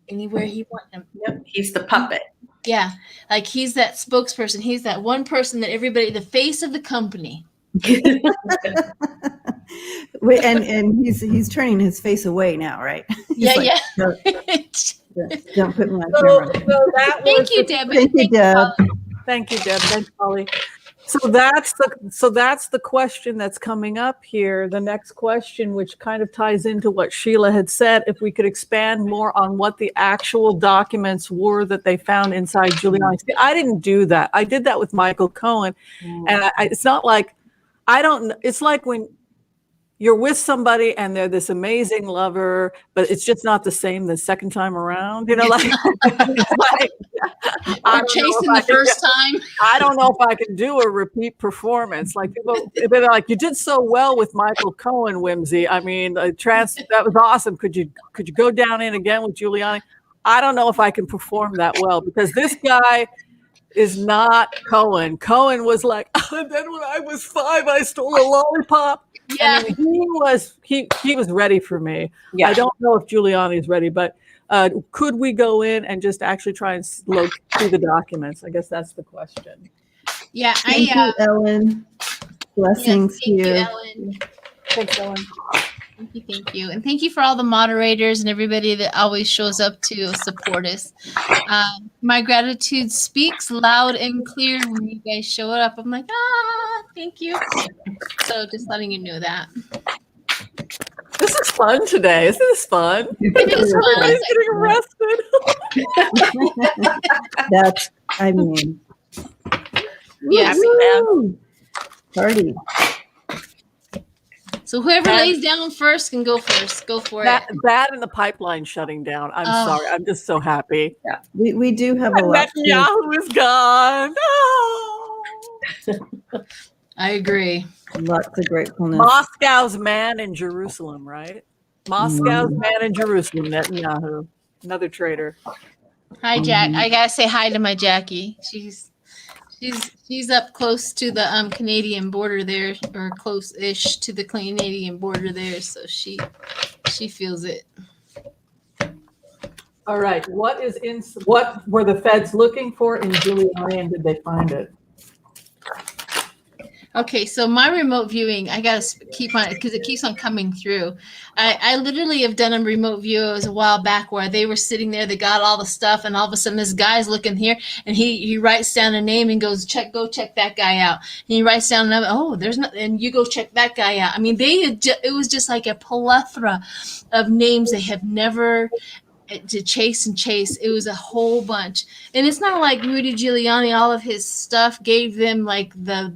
Anywhere he wants him. Yep, he's the puppet. Yeah, like he's that spokesperson. He's that one person that everybody, the face of the company. and he's turning his face away now, right? Yeah. Don't put me on camera. Thank you, Deb. Thank you, Deb. Thank you, Deb. Thanks, Polly. So that's the question that's coming up here. The next question, which kind of ties into what Sheila had said, if we could expand more on what the actual documents were that they found inside Giuliani. See, I didn't do that. I did that with Michael Cohen, and it's not like it's like when you're with somebody and they're this amazing lover, but it's just not the same the second time around. Like, or chasing the first time. I don't know if I can do a repeat performance. Like people, they're like, you did so well with Michael Cohen, Whimsy. I mean, that was awesome. Could you go down in again with Giuliani? I don't know if I can perform that well, because this guy is not Cohen. Cohen was like, and then when I was 5, I stole a lollipop. Yeah, I mean, he was ready for me. Yeah. I don't know if Giuliani is ready, but could we go in and just actually try and look through the documents? I guess that's the question. Yeah, Thank you, Ellen. Blessings to you. Ellen. Thanks, Ellen. Thank you. And thank you for all the moderators and everybody that always shows up to support us. My gratitude speaks loud and clear when you guys show up. I'm like, thank you. So just letting you know that. This is fun today. Isn't this fun? It is Everybody's getting arrested. Yes. Party. So whoever lays down first can go first. Go for it. That and the pipeline shutting down. I'm sorry. I'm just so happy. Yeah. We do have a lot. Netanyahu is gone. Oh. I agree. Lots of gratefulness. Moscow's man in Jerusalem, right? Moscow's man in Jerusalem, Netanyahu. Another traitor. Hi, Jack. I gotta say hi to my Jackie. She's up close to the Canadian border there, or close-ish to the Canadian border there, so she feels it. All right. What were the feds looking for in Giuliani, and did they find it? Okay, so my remote viewing, I gotta keep on it because it keeps on coming through. I literally have done a remote view a while back where they were sitting there, they got all the stuff, and all of a sudden this guy's looking here, and he writes down a name and goes, go check that guy out. And he writes down another, oh, there's not, and you go check that guy out. I mean, it was just like a plethora of names they have never to chase and chase. It was a whole bunch, and it's not like Rudy Giuliani, all of his stuff gave them like the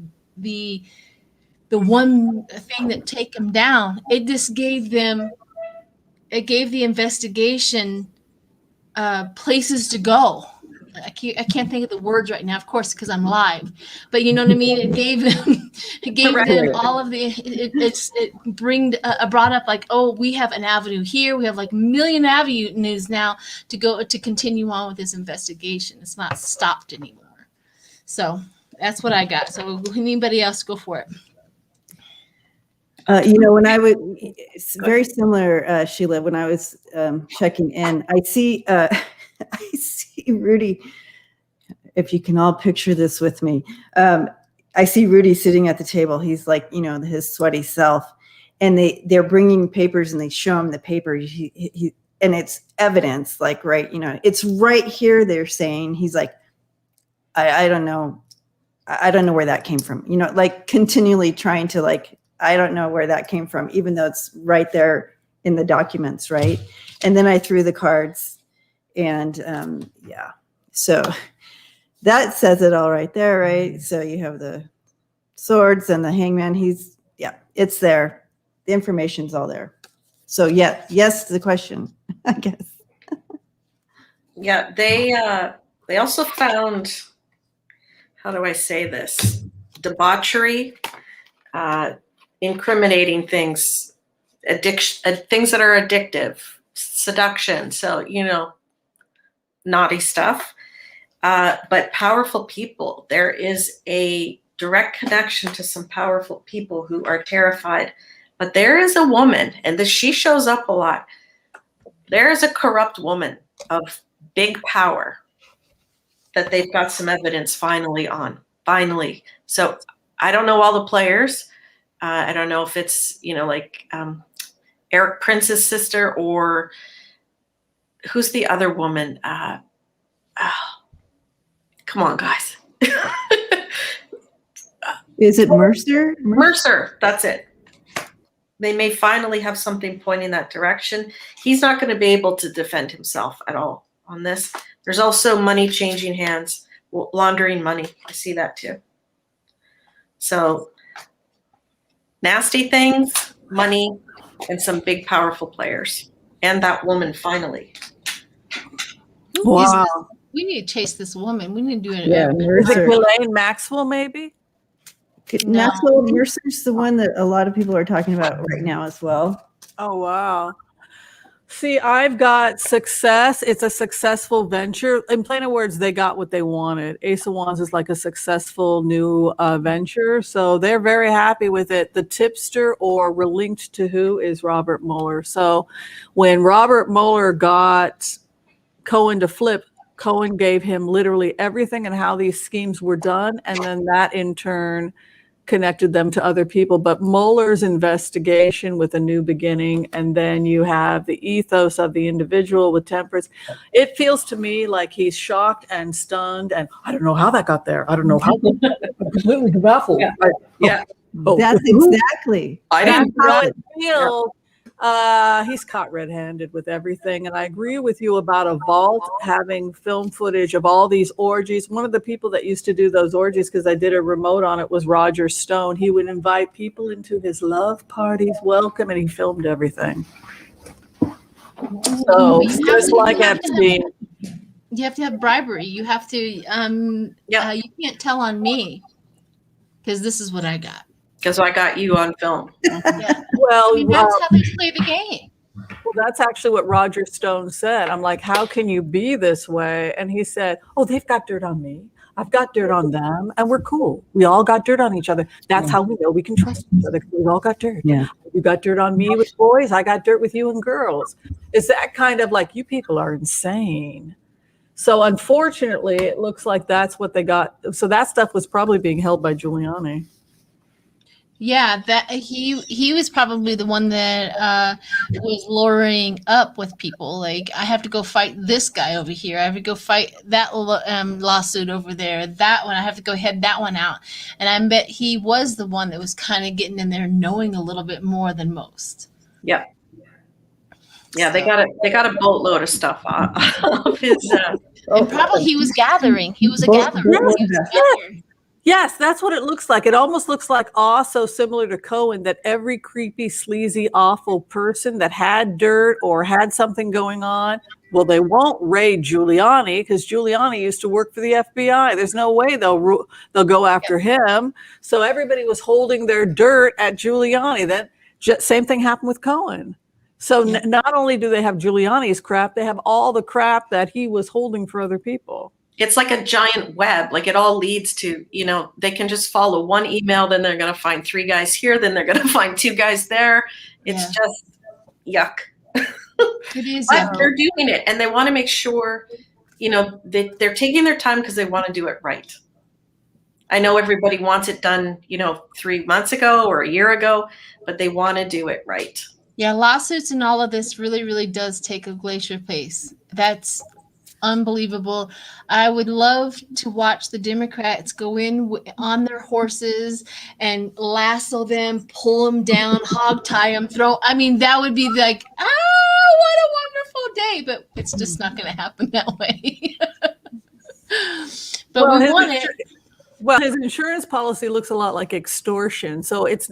one thing that take them down. It just gave the investigation places to go. I can't think of the words right now, of course, because I'm live, but you know what I mean? It gave them all of it brought up like, oh, we have an avenue here. We have like a million avenues now to continue on with this investigation. It's not stopped anymore. So that's what I got. So anybody else, go for it. When I would, it's very similar, Sheila, when I was checking in, I see Rudy, if you can all picture this with me. I see Rudy sitting at the table. He's like, his sweaty self, and they're bringing papers and they show him the paper. And it's evidence, like, right, it's right here. They're saying, he's like, I don't know. I don't know where that came from, like continually trying to like, I don't know where that came from, even though it's right there in the documents. Right. And then I threw the cards and so that says it all right there. Right. So you have the swords and the hangman. It's there. The information's all there. So yes, the question, I guess. Yeah. They also found, how do I say this? Debauchery, incriminating things, addiction, things that are addictive, seduction. So, naughty stuff. But powerful people. There is a direct connection to some powerful people who are terrified. But there is a woman, and she shows up a lot. There is a corrupt woman of big power that they've got some evidence finally. So I don't know all the players. I don't know if it's, like Eric Prince's sister, or who's the other woman? Come on, guys. Is it Mercer? Mercer, that's it. They may finally have something pointing that direction. He's not going to be able to defend himself at all on this. There's also money changing hands, laundering money. I see that too. So nasty things, money, and some big powerful players. And that woman finally. Wow. We need to chase this woman. We need to do it. Yeah, Is it Ghislaine Maxwell, maybe? No. Maxwell Mercer's the one that a lot of people are talking about right now as well. Oh, wow. See, I've got success. It's a successful venture. In plain words, they got what they wanted. Ace of Wands is like a successful new venture. So they're very happy with it. The tipster, or linked to who, is Robert Mueller. So when Robert Mueller got Cohen to flip, Cohen gave him literally everything and how these schemes were done. And then that in turn connected them to other people. But Mueller's investigation with a new beginning, and then you have the ethos of the individual with temperance. It feels to me like he's shocked and stunned, and I don't know how that got there. I don't know how. I'm completely baffled. Yeah. That's exactly. I That's didn't how know it feels. He's caught red-handed with everything, and I agree with you about a vault having film footage of all these orgies. One of the people that used to do those orgies, because I did a remote on it, was Roger Stone. He would invite people into his love parties, welcome, and he filmed everything. So just like Epstein. You have to have bribery. You have to. You can't tell on me, because this is what I got. Because I got you on film. Yeah. Well, that's how they play the game. Well, that's actually what Roger Stone said. I'm like, how can you be this way? And he said, oh, they've got dirt on me. I've got dirt on them, and we're cool. We all got dirt on each other. That's how we know we can trust each other, because we all got dirt. Yeah. You got dirt on me with boys, I got dirt with you and girls. Is that kind of like, you people are insane. So unfortunately, it looks like that's what they got. So that stuff was probably being held by Giuliani. Yeah, that he was probably the one that was luring up with people. Like, I have to go fight this guy over here. I have to go fight that lawsuit over there. That one, I have to go head that one out. And I bet he was the one that was kind of getting in there, knowing a little bit more than most. Yep. Yeah, they got a boatload of stuff off his. And probably he was gathering. He was a gatherer. Yes, that's what it looks like. It almost looks like also similar to Cohen, that every creepy, sleazy, awful person that had dirt or had something going on, well, they won't raid Giuliani because Giuliani used to work for the FBI. There's no way they'll go after him. So everybody was holding their dirt at Giuliani. That same thing happened with Cohen. So not only do they have Giuliani's crap, they have all the crap that he was holding for other people. It's like a giant web. Like, it all leads to, they can just follow one email, then they're going to find 3 guys here, then they're going to find 2 guys there. It's just yuck. It is. But they're doing it, and they want to make sure, they're taking their time because they want to do it right. I know everybody wants it done, 3 months ago or a year ago, but they want to do it right. Yeah, lawsuits and all of this really, really does take a glacier pace. That's unbelievable. I would love to watch the Democrats go in on their horses and lasso them, pull them down, hog tie them, that would be like, what a wonderful day. But it's just not going to happen that way. But we want it. Well, his insurance policy looks a lot like extortion. So it's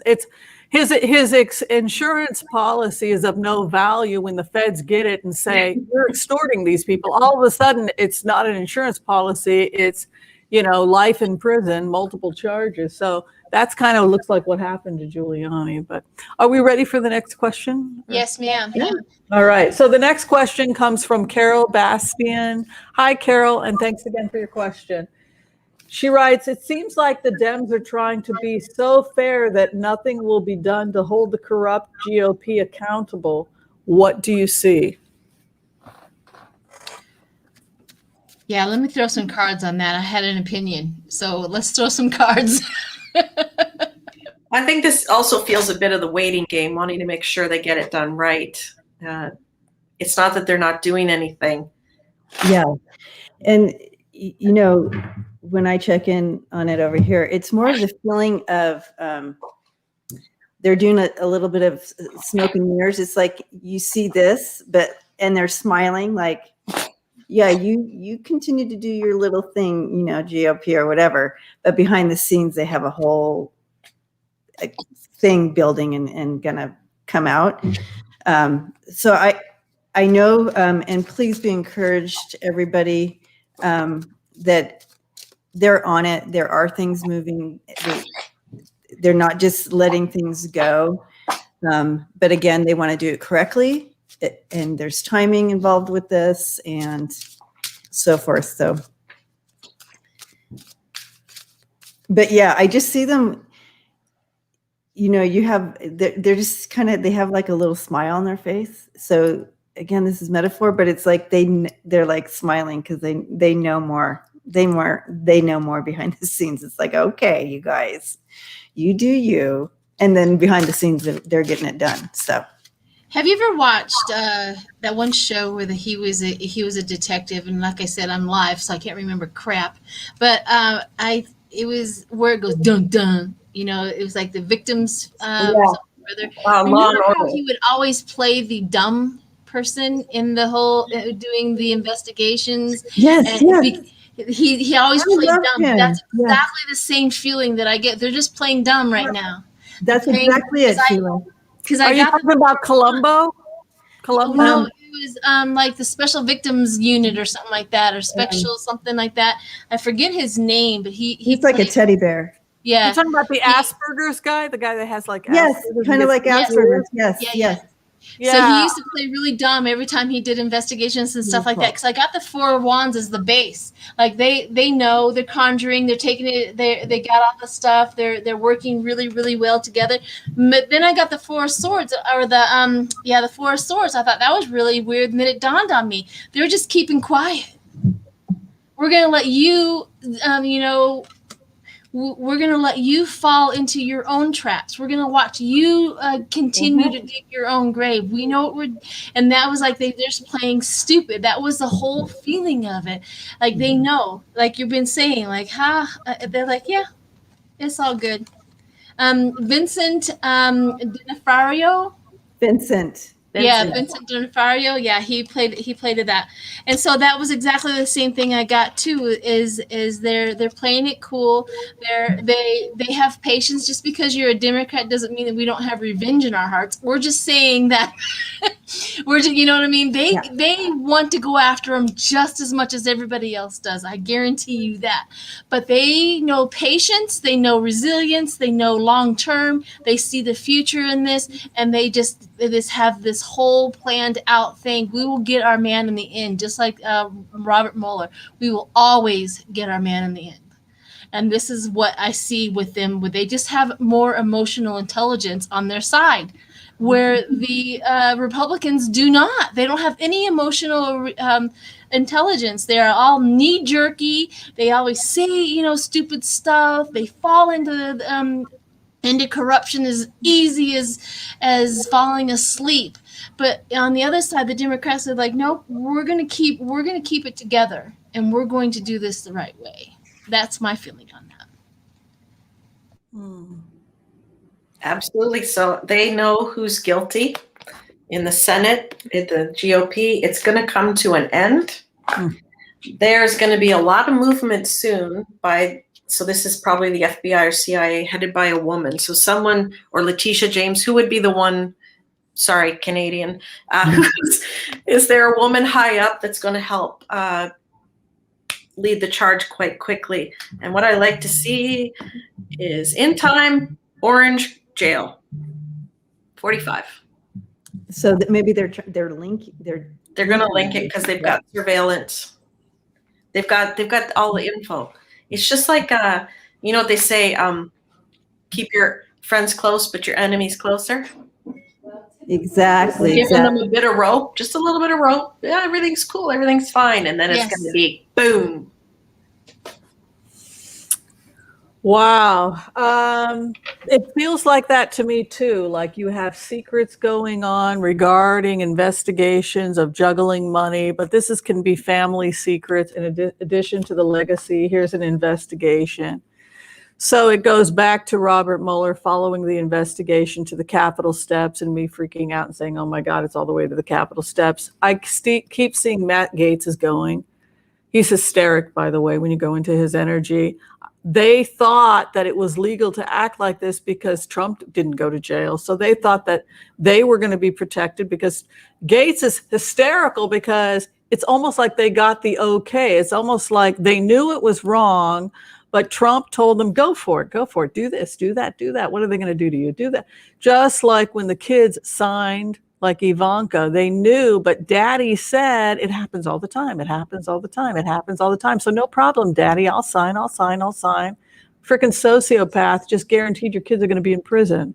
his insurance policy is of no value when the feds get it and say, you're extorting these people. All of a sudden, it's not an insurance policy. It's, life in prison, multiple charges. So that's kind of looks like what happened to Giuliani. But are we ready for the next question? Yes, ma'am. Yeah. All right. So the next question comes from Carol Bastian. Hi, Carol, and thanks again for your question. She writes, it seems like the Dems are trying to be so fair that nothing will be done to hold the corrupt GOP accountable. What do you see? Yeah, let me throw some cards on that. I had an opinion. So let's throw some cards. I think this also feels a bit of the waiting game, wanting to make sure they get it done right. It's not that they're not doing anything. Yeah. And, when I check in on it over here, it's more of the feeling of they're doing a little bit of smoke and mirrors. It's like you see this, and they're smiling like, yeah, you continue to do your little thing, GOP or whatever. But behind the scenes, they have a whole thing building and gonna come out. So I know, and please be encouraged, everybody, that they're on it. There are things moving. They're not just letting things go. But again, they want to do it correctly. And there's timing involved with this and so forth. So, but yeah, I just see them, they're just they have like a little smile on their face. So again, this is metaphor, but it's like they're like smiling because they know more. They know more behind the scenes. It's like, okay, you guys, you do you, and then behind the scenes, they're getting it done. So, have you ever watched that one show where he was a detective? And like I said, I'm live, so I can't remember crap. But it was where it goes dun dun. It was like the victims. Remember how he would always play the dumb person in the whole doing the investigations. Yes. He always played dumb. That's exactly the same feeling that I get. They're just playing dumb right now. That's exactly it, Sheila. Are you talking about Columbo? No, it was like the Special Victims Unit or something like that, or Special something like that. I forget his name, but he's like a teddy bear. Yeah. You're talking about the Asperger's guy, the guy that has like Asperger's. Yes, kind of like Asperger's. Yes. So he used to play really dumb every time he did investigations and stuff like that. Because I got the Four of Wands as the base. Like they know they're conjuring, they're taking it, they got all the stuff, they're working really, really well together. But then I got the Four of Swords, or the Four of Swords. I thought that was really weird, and then it dawned on me they're just keeping quiet. We're gonna let you, we're going to let you fall into your own traps. We're going to watch you continue to dig your own grave. We know what and that was like, they're just playing stupid. That was the whole feeling of it. Like, they know, like you've been saying, like, they're like, yeah, it's all good. Vincent D'Onofrio. Vincent D'Onofrio. Yeah, he played that, and so that was exactly the same thing I got too. Is they're playing it cool. They have patience. Just because you're a Democrat doesn't mean that we don't have revenge in our hearts. We're just saying that we're just, you know what I mean. They want to go after them just as much as everybody else does. I guarantee you that. But they know patience. They know resilience. They know long term. They see the future in this, and they just have this whole planned out thing. We will get our man in the end, just like Robert Mueller. We will always get our man in the end. And this is what I see with them, where they just have more emotional intelligence on their side, where the Republicans do not. They don't have any emotional intelligence. They are all knee-jerky. They always say, stupid stuff. They fall into corruption as easy as falling asleep. But on the other side, the Democrats are like, nope, we're gonna keep it together, and we're going to do this the right way. That's my feeling on that. Absolutely. So they know who's guilty in the Senate, in the GOP. It's going to come to an end. There's going to be a lot of movement soon so this is probably the FBI or CIA headed by a woman. So someone, or Letitia James, who would be the one, sorry, Canadian, is there a woman high up that's going to help lead the charge quite quickly? And what I like to see is in time, orange jail, 45. So that maybe they're going to link it because they've got surveillance. They've got all the info. It's just like what they say, keep your friends close but your enemies closer. Exactly. Giving them a bit of rope, just a little bit of rope. Yeah, everything's cool, everything's fine, and then it's going to be boom. Wow. It feels like that to me too. Like you have secrets going on regarding investigations of juggling money, but this can be family secrets in addition to the legacy. Here's an investigation. So it goes back to Robert Mueller following the investigation to the Capitol steps and me freaking out and saying, oh my God, it's all the way to the Capitol steps. I keep seeing Matt Gaetz is going. He's hysteric, by the way, when you go into his energy. They thought that it was legal to act like this because Trump didn't go to jail. So they thought that they were going to be protected because Gaetz is hysterical because it's almost like they got the okay. It's almost like they knew it was wrong, but Trump told them, go for it, do this, do that, do that. What are they going to do to you? Do that. Just like when the kids signed, like Ivanka, they knew, but daddy said it happens all the time. It happens all the time. It happens all the time. So no problem, daddy. I'll sign. Freaking sociopath just guaranteed your kids are going to be in prison.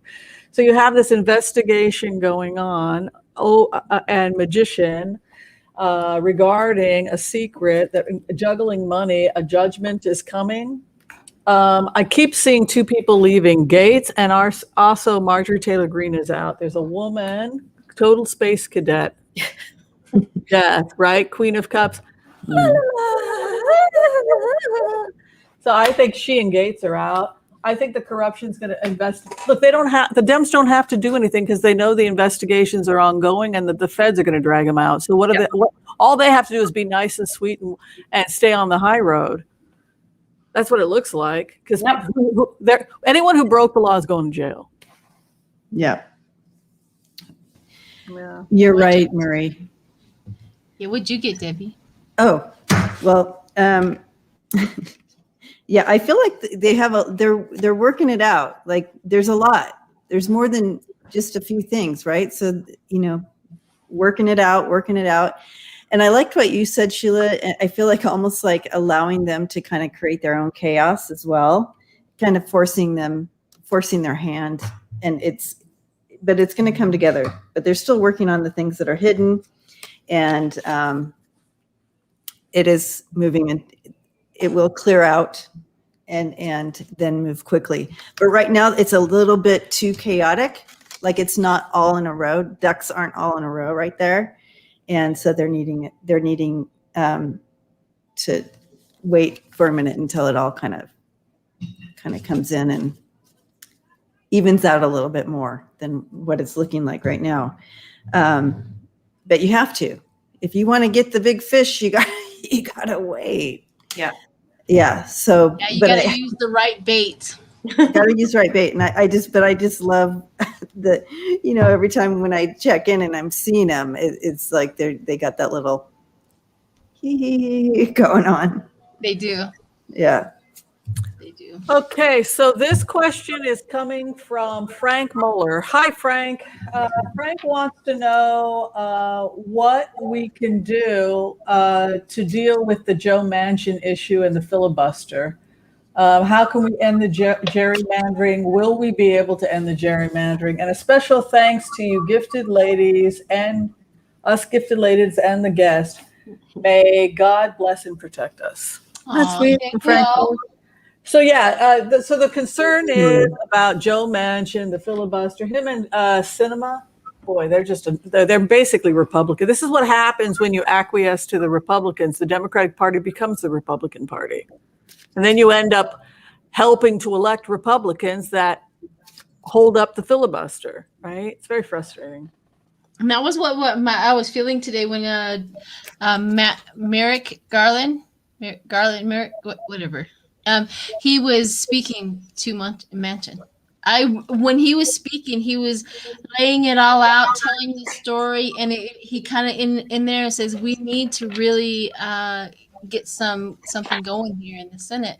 So you have this investigation going on, and magician regarding a secret that juggling money, a judgment is coming. I keep seeing two people leaving, Gaetz and also Marjorie Taylor Greene is out. There's a woman, total space cadet, death, right? Queen of Cups. So I think she and Gaetz are out. I think the corruption's going to Look, the Dems don't have to do anything because they know the investigations are ongoing and that the feds are going to drag them out. So all they have to do is be nice and sweet and stay on the high road. That's what it looks like. Because anyone who broke the law is going to jail. Yeah. You're right, Marie. Yeah, what'd you get, Debbie? Oh, well, yeah, I feel like they have they're working it out. Like there's a lot. There's more than just a few things, right? So, working it out. And I liked what you said, Sheila. I feel like almost like allowing them to kind of create their own chaos as well, kind of forcing their hand. But it's going to come together. But they're still working on the things that are hidden, and it is moving, and it will clear out and then move quickly. But right now, it's a little bit too chaotic. Like it's not all in a row. Ducks aren't all in a row right there. And so they're needing to wait for a minute until it all kind of comes in and evens out a little bit more than what it's looking like right now. But you have to, if you want to get the big fish, you gotta wait. Yeah. Yeah. So yeah, you gotta use the right bait. Gotta use the right bait. And I just love the, every time when I check in and I'm seeing them, it's like they got that little going on. They do. Yeah. They do. Okay, so this question is coming from Frank Mueller. Hi, Frank. Frank wants to know what we can do to deal with the Joe Manchin issue and the filibuster. How can we end the gerrymandering? Will we be able to end the gerrymandering? And a special thanks to you gifted ladies and us gifted ladies and the guest. May God bless and protect us. That's sweet. Frank. So yeah, so the concern is about Joe Manchin, the filibuster, him and Sinema. Boy, they're basically Republican. This is what happens when you acquiesce to the Republicans. The Democratic Party becomes the Republican Party. And then you end up helping to elect Republicans that hold up the filibuster, right? It's very frustrating. And that was what I was feeling today when Merrick Garland, whatever. He was speaking to Manchin. When he was speaking, he was laying it all out, telling the story, and he kind of in there says we need to really get something going here in the Senate.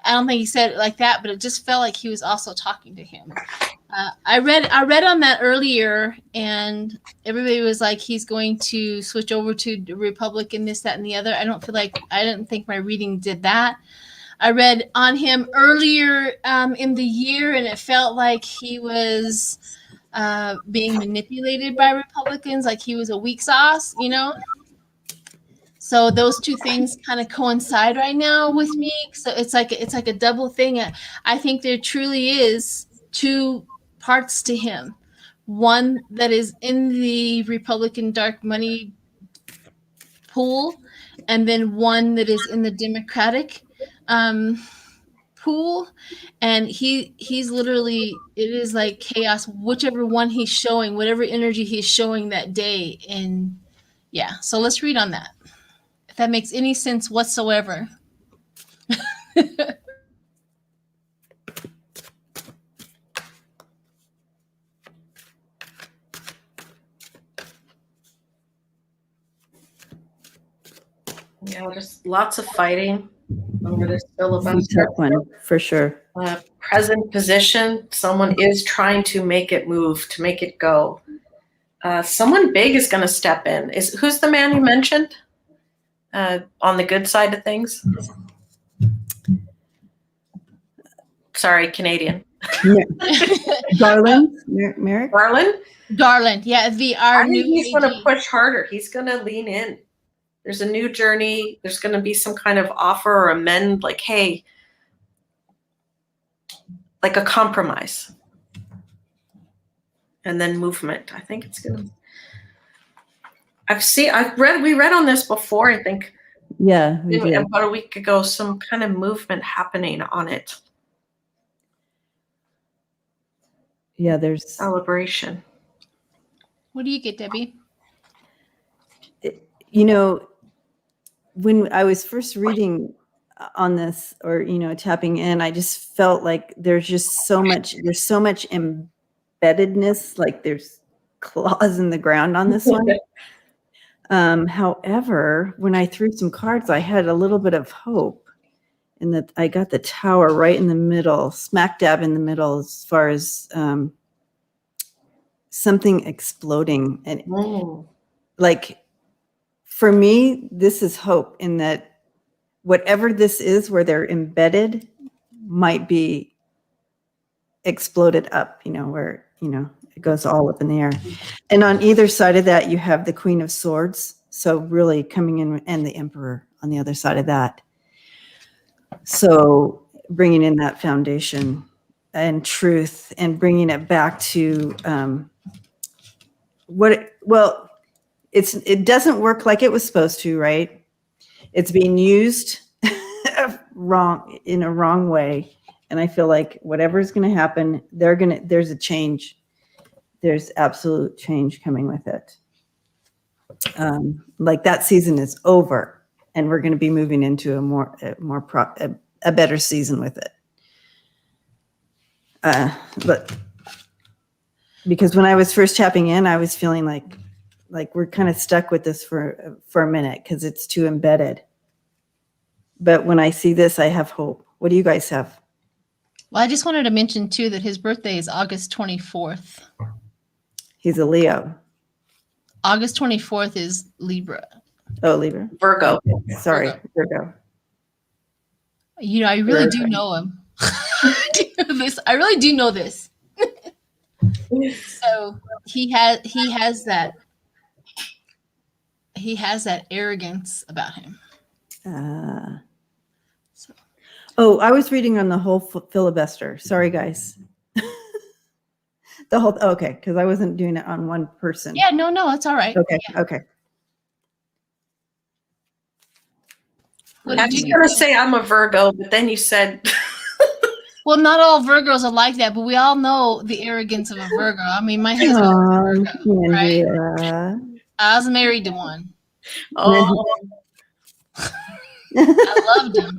I don't think he said it like that, but it just felt like he was also talking to him. I read on that earlier, and everybody was like, he's going to switch over to Republican, this, that, and the other. I didn't think my reading did that. I read on him earlier in the year, and it felt like he was being manipulated by Republicans, like he was a weak sauce, So those two things kind of coincide right now with me. So it's like a double thing. I think there truly is two parts to him. One that is in the Republican dark money pool, and then one that is in the Democratic pool. And he's literally, it is like chaos, whichever one he's showing, whatever energy he's showing that day. And yeah, so let's read on that, if that makes any sense whatsoever. Yeah, just lots of fighting over this filibuster. One for sure. Present position, someone is trying to make it move, to make it go. Someone big is going to step in. Who's the man you mentioned on the good side of things? Sorry, Canadian. Garland, Merrick. Garland, yeah. I think he's going to push harder. He's going to lean in. There's a new journey. There's going to be some kind of offer or amend, like, hey, like a compromise. And then movement. I think it's going to. We read on this before, I think. Yeah. About a week ago, some kind of movement happening on it. Yeah, there's celebration. What do you get, Debbie? When I was first reading on this, or tapping in, I just felt like there's so much embeddedness, like there's claws in the ground on this one. However, when I threw some cards, I had a little bit of hope in that I got the Tower right in the middle, smack dab in the middle, as far as something exploding. And like, for me, this is hope in that whatever this is where they're embedded might be exploded up, where, it goes all up in the air. And on either side of that, you have the Queen of Swords. So really coming in, and the Emperor on the other side of that. So bringing in that foundation and truth, and bringing it back to it doesn't work like it was supposed to, right? It's being used in a wrong way. And I feel like whatever's going to happen, there's a change. There's absolute change coming with it. Like that season is over, and we're going to be moving into a better season with it. But because when I was first tapping in, I was feeling like we're kind of stuck with this for a minute because it's too embedded. But when I see this, I have hope. What do you guys have? Well, I just wanted to mention too that his birthday is August 24th. He's a Leo. August 24th is Libra. Oh, Libra. Virgo. Sorry, Virgo. I really do know him. I really do know this. So he has that arrogance about him. Oh, I was reading on the whole filibuster. Sorry, guys. Okay, because I wasn't doing it on one person. Yeah, no, it's all right. Okay, yeah. Okay. I was going to say I'm a Virgo, but then you said... Well, not all Virgos are like that, but we all know the arrogance of a Virgo. I mean, my husband was a Virgo, right? I was married to one. Oh. I loved him.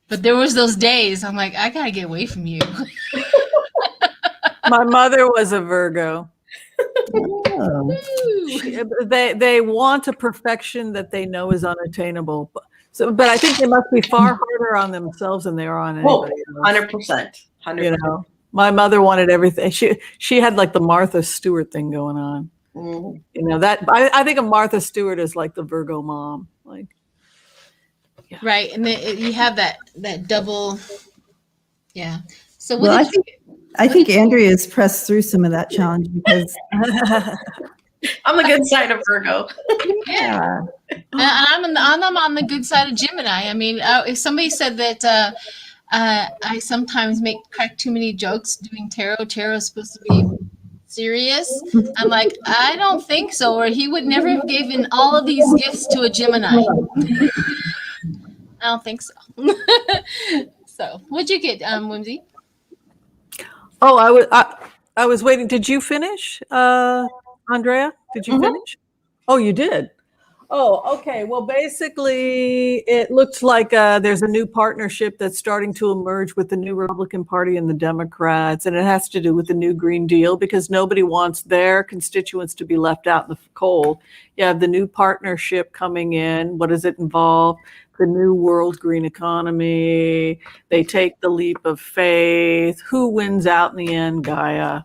But there was those days I'm like, I got to get away from you. My mother was a Virgo. Oh. They want a perfection that they know is unattainable. But I think they must be far harder on themselves than they are on anybody else. 100%. My mother wanted everything. She had like the Martha Stewart thing going on. That I think of Martha Stewart as like the Virgo mom. Like, yeah. Right, and then you have that double. Yeah. So I think Andrea's pressed through some of that challenge because I'm the good side of Virgo. Yeah. And I'm on the good side of Gemini. I mean, if somebody said that I sometimes crack too many jokes doing tarot is supposed to be serious, I'm like, I don't think so, or he would never have given all of these gifts to a Gemini. I don't think so. So, what'd you get, Whimsy? Oh, I was waiting. Did you finish, Andrea? Did you finish? Oh, you did. Oh, okay. Well, basically, it looks like there's a new partnership that's starting to emerge with the new Republican Party and the Democrats, and it has to do with the new Green Deal because nobody wants their constituents to be left out in the cold. You have the new partnership coming in. What does it involve? The new world green economy. They take the leap of faith. Who wins out in the end? Gaia.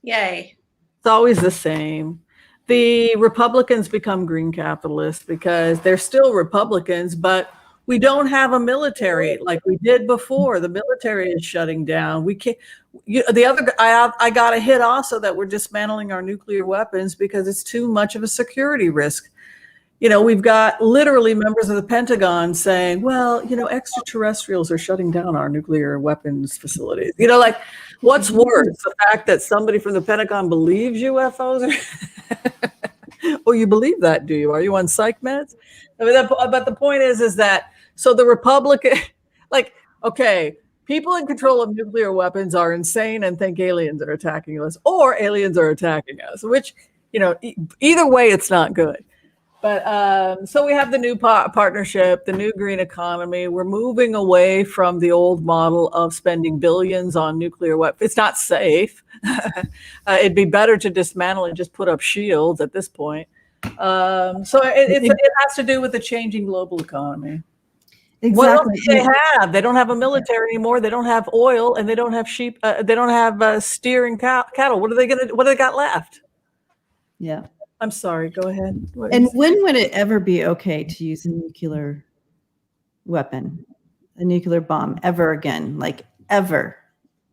Yay. It's always the same. The Republicans become green capitalists because they're still Republicans, but we don't have a military like we did before. The military is shutting down. We can't. I got a hit also that we're dismantling our nuclear weapons because it's too much of a security risk. We've got literally members of the Pentagon saying, well, extraterrestrials are shutting down our nuclear weapons facilities. Like, what's worse, the fact that somebody from the Pentagon believes UFOs? Oh, you believe that, do you? Are you on psych meds? I mean, but the point is that, so the Republican, like, okay, people in control of nuclear weapons are insane and think aliens are attacking us, or aliens are attacking us, which, either way, it's not good. But so we have the new partnership, the new green economy. We're moving away from the old model of spending billions on nuclear weapons. It's not safe. It'd be better to dismantle and just put up shields at this point. So it has to do with the changing global economy. Exactly. What else do they have? They don't have a military anymore. They don't have oil, and they don't have sheep. They don't have steer and cattle. What are they gonna? What do they got left? Yeah. I'm sorry. Go ahead. And when would it ever be okay to use a nuclear weapon, a nuclear bomb, ever again? Like ever?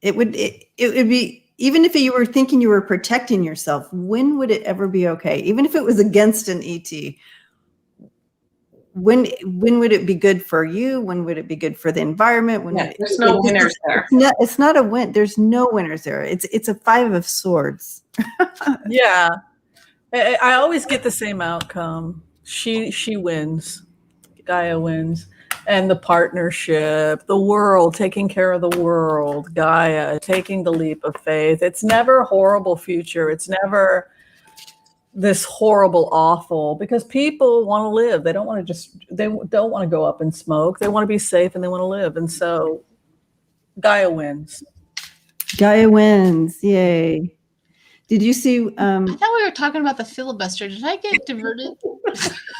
It would be, even if you were thinking you were protecting yourself, when would it ever be okay? Even if it was against an ET, when would it be good for you? When would it be good for the environment? There's no winners there. It's not a win. There's no winners there. It's a 5 of swords. Yeah. I always get the same outcome. She wins. Gaia wins. And the partnership, the world, taking care of the world, Gaia, taking the leap of faith. It's never a horrible future. It's never this horrible, awful, because people want to live. They don't want to go up and smoke. They want to be safe and they want to live. And so Gaia wins. Gaia wins. Yay. Did you see? I thought we were talking about the filibuster. Did I get diverted?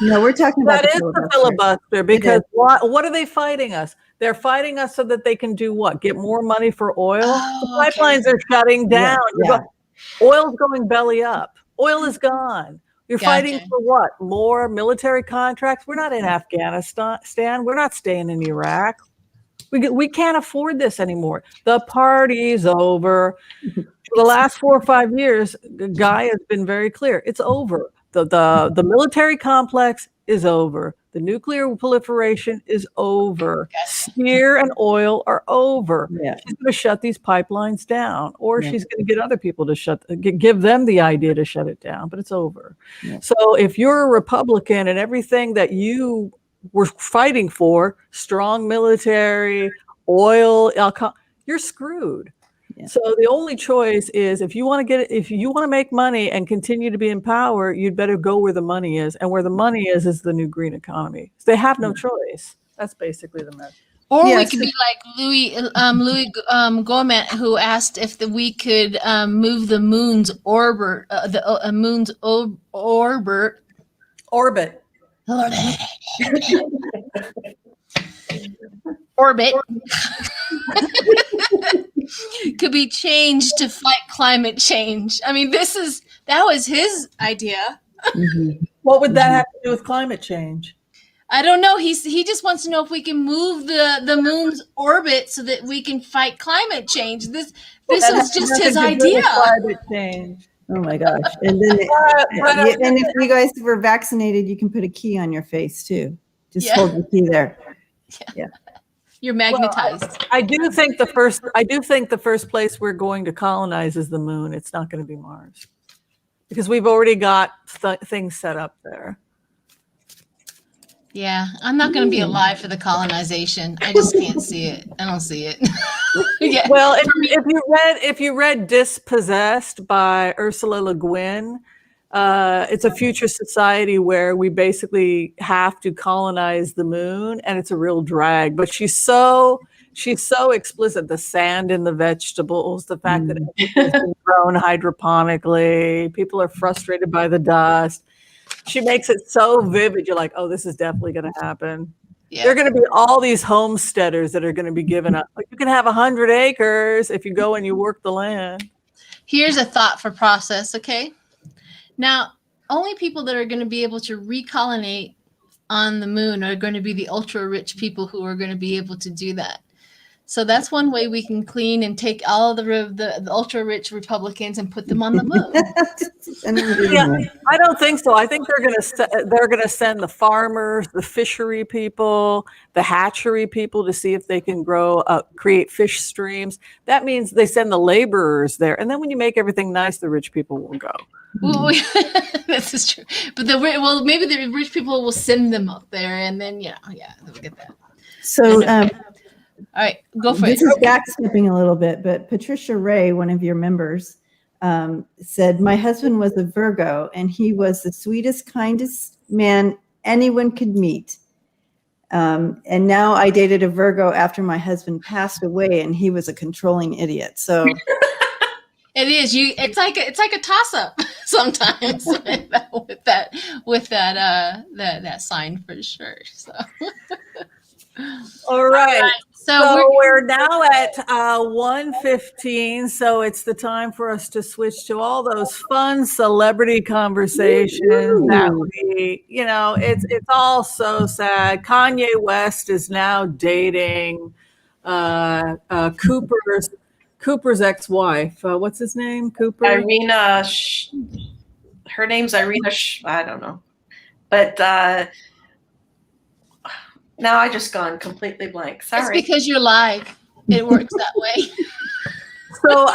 No, we're talking about the filibuster because what are they fighting us? They're fighting us so that they can do what? Get more money for oil? Oh, the pipelines are shutting down. Yeah. Oil's going belly up. Oil is gone. You're fighting for what? More military contracts? We're not in Afghanistan. We're not staying in Iraq. We can't afford this anymore. The party's over. For the last 4 or 5 years, Guy has been very clear. It's over. The military complex is over. The nuclear proliferation is over. Steer and oil are over. Yeah. She's going to shut these pipelines down, or she's going to get other people to give them the idea to shut it down, but it's over. Yeah. So if you're a Republican and everything that you were fighting for, strong military, oil, you're screwed. Yeah. So the only choice is if you want to make money and continue to be in power, you'd better go where the money is, and where the money is the new green economy. So they have no choice. That's basically the message. Or we could be like Louis Gourmet, who asked if we could move the moon's orbit, orbit could be changed to fight climate change. I mean, that was his idea. Mm-hmm. What would that have to do with climate change? I don't know. He just wants to know if we can move the moon's orbit so that we can fight climate change. This was just his idea. Climate change. Oh my gosh! And then, and if you guys were vaccinated, you can put a key on your face too. Just hold the key there. Yeah. You're magnetized. Well, I do think the first place we're going to colonize is the moon. It's not going to be Mars, because we've already got things set up there. Yeah, I'm not going to be alive for the colonization. I just can't see it. I don't see it. Yeah. Well, if you read Dispossessed by Ursula Le Guin, it's a future society where we basically have to colonize the moon, and it's a real drag. But she's so explicit. The sand in the vegetables, the fact that it's been grown hydroponically, people are frustrated by the dust. She makes it so vivid. You're like, oh, this is definitely going to happen. Yeah. There are going to be all these homesteaders that are going to be given up. You can have 100 acres if you go and you work the land. Here's a thought for process, okay? Now, only people that are going to be able to recolonate on the moon are going to be the ultra-rich people who are going to be able to do that. So that's one way we can clean and take all the ultra-rich Republicans and put them on the moon. Yeah, I don't think so. I think they're going to send the farmers, the fishery people, the hatchery people to see if they can create fish streams. That means they send the laborers there, and then when you make everything nice, the rich people will go. Well, this is true. But maybe the rich people will send them up there, and then they'll get that. So. All right, go for it. This is backstepping a little bit, but Patricia Ray, one of your members, said, my husband was a Virgo, and he was the sweetest, kindest man anyone could meet. And now I dated a Virgo after my husband passed away, and he was a controlling idiot. So it is. It's like a toss-up sometimes with that sign for sure. So. All right. So we're now at 1:15. So it's the time for us to switch to all those fun celebrity conversations that we, it's all so sad. Kanye West is now dating Cooper's ex-wife. What's his name? Cooper? Irina. Her name's Irina. I don't know. But now I just gone completely blank. Sorry. It's because you're live. It works that way. So,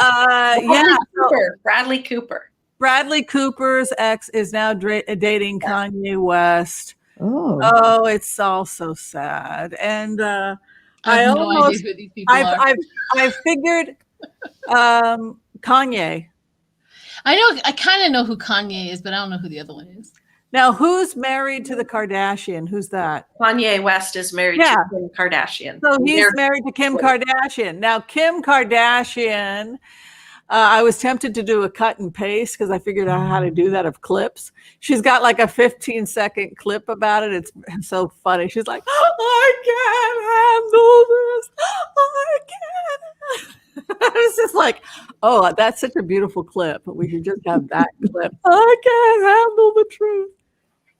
Bradley Cooper. Bradley Cooper's ex is now dating Kanye West. Oh, It's all so sad. And I have no idea who these people are. I figured Kanye. I kind of know who Kanye is, but I don't know who the other one is. Now, who's married to the Kardashian? Who's that? Kanye West is married to Kim Kardashian. So he's married to Kim Kardashian. Now, Kim Kardashian, I was tempted to do a cut and paste because I figured out how to do that of clips. She's got like a 15-second clip about it. It's so funny. She's like, I can't handle this. I can't. It's just like, oh, that's such a beautiful clip. We should just have that clip. I can't handle the truth.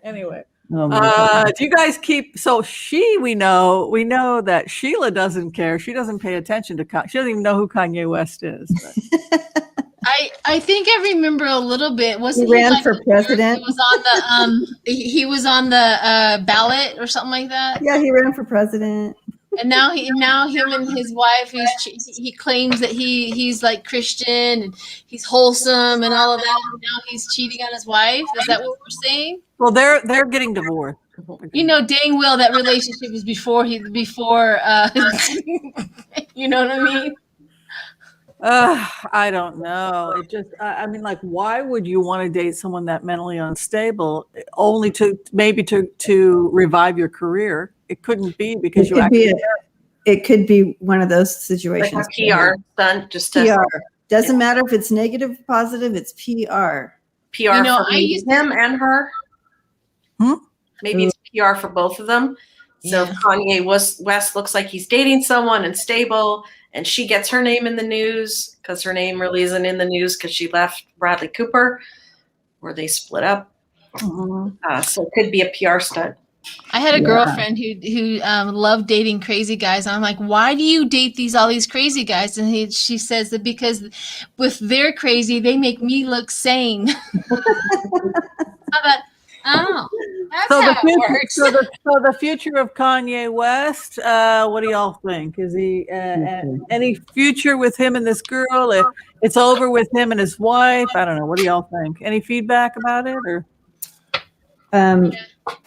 Anyway, do you guys keep? So we know that Sheila doesn't care. She doesn't pay attention to. She doesn't even know who Kanye West is. I think I remember a little bit. Wasn't he ran for president? He was on the he was on the ballot or something like that. Yeah, he ran for president. And now him and his wife, he claims that he's like Christian and he's wholesome and all of that. And now he's cheating on his wife. Is that what we're saying? Well, they're getting divorced. You know dang well that relationship was before you know what I mean? I don't know. It just, I mean, like, why would you want to date someone that mentally unstable only to revive your career? It couldn't be because it could be one of those situations. Like a PR stunt, just PR. Doesn't matter if it's negative, positive. It's PR. PR for him and her. Maybe it's PR for both of them. So Kanye West looks like he's dating someone and stable, and she gets her name in the news because her name really isn't in the news because she left Bradley Cooper, or they split up. So it could be a PR stunt. I had a girlfriend who loved dating crazy guys. And I'm like, why do you date all these crazy guys? And she says that because with their crazy, they make me look sane. I thought, oh, that's how it works. So the future of Kanye West, what do y'all think? Is he any future with him and this girl? If it's over with him and his wife, I don't know. What do y'all think? Any feedback about it? Or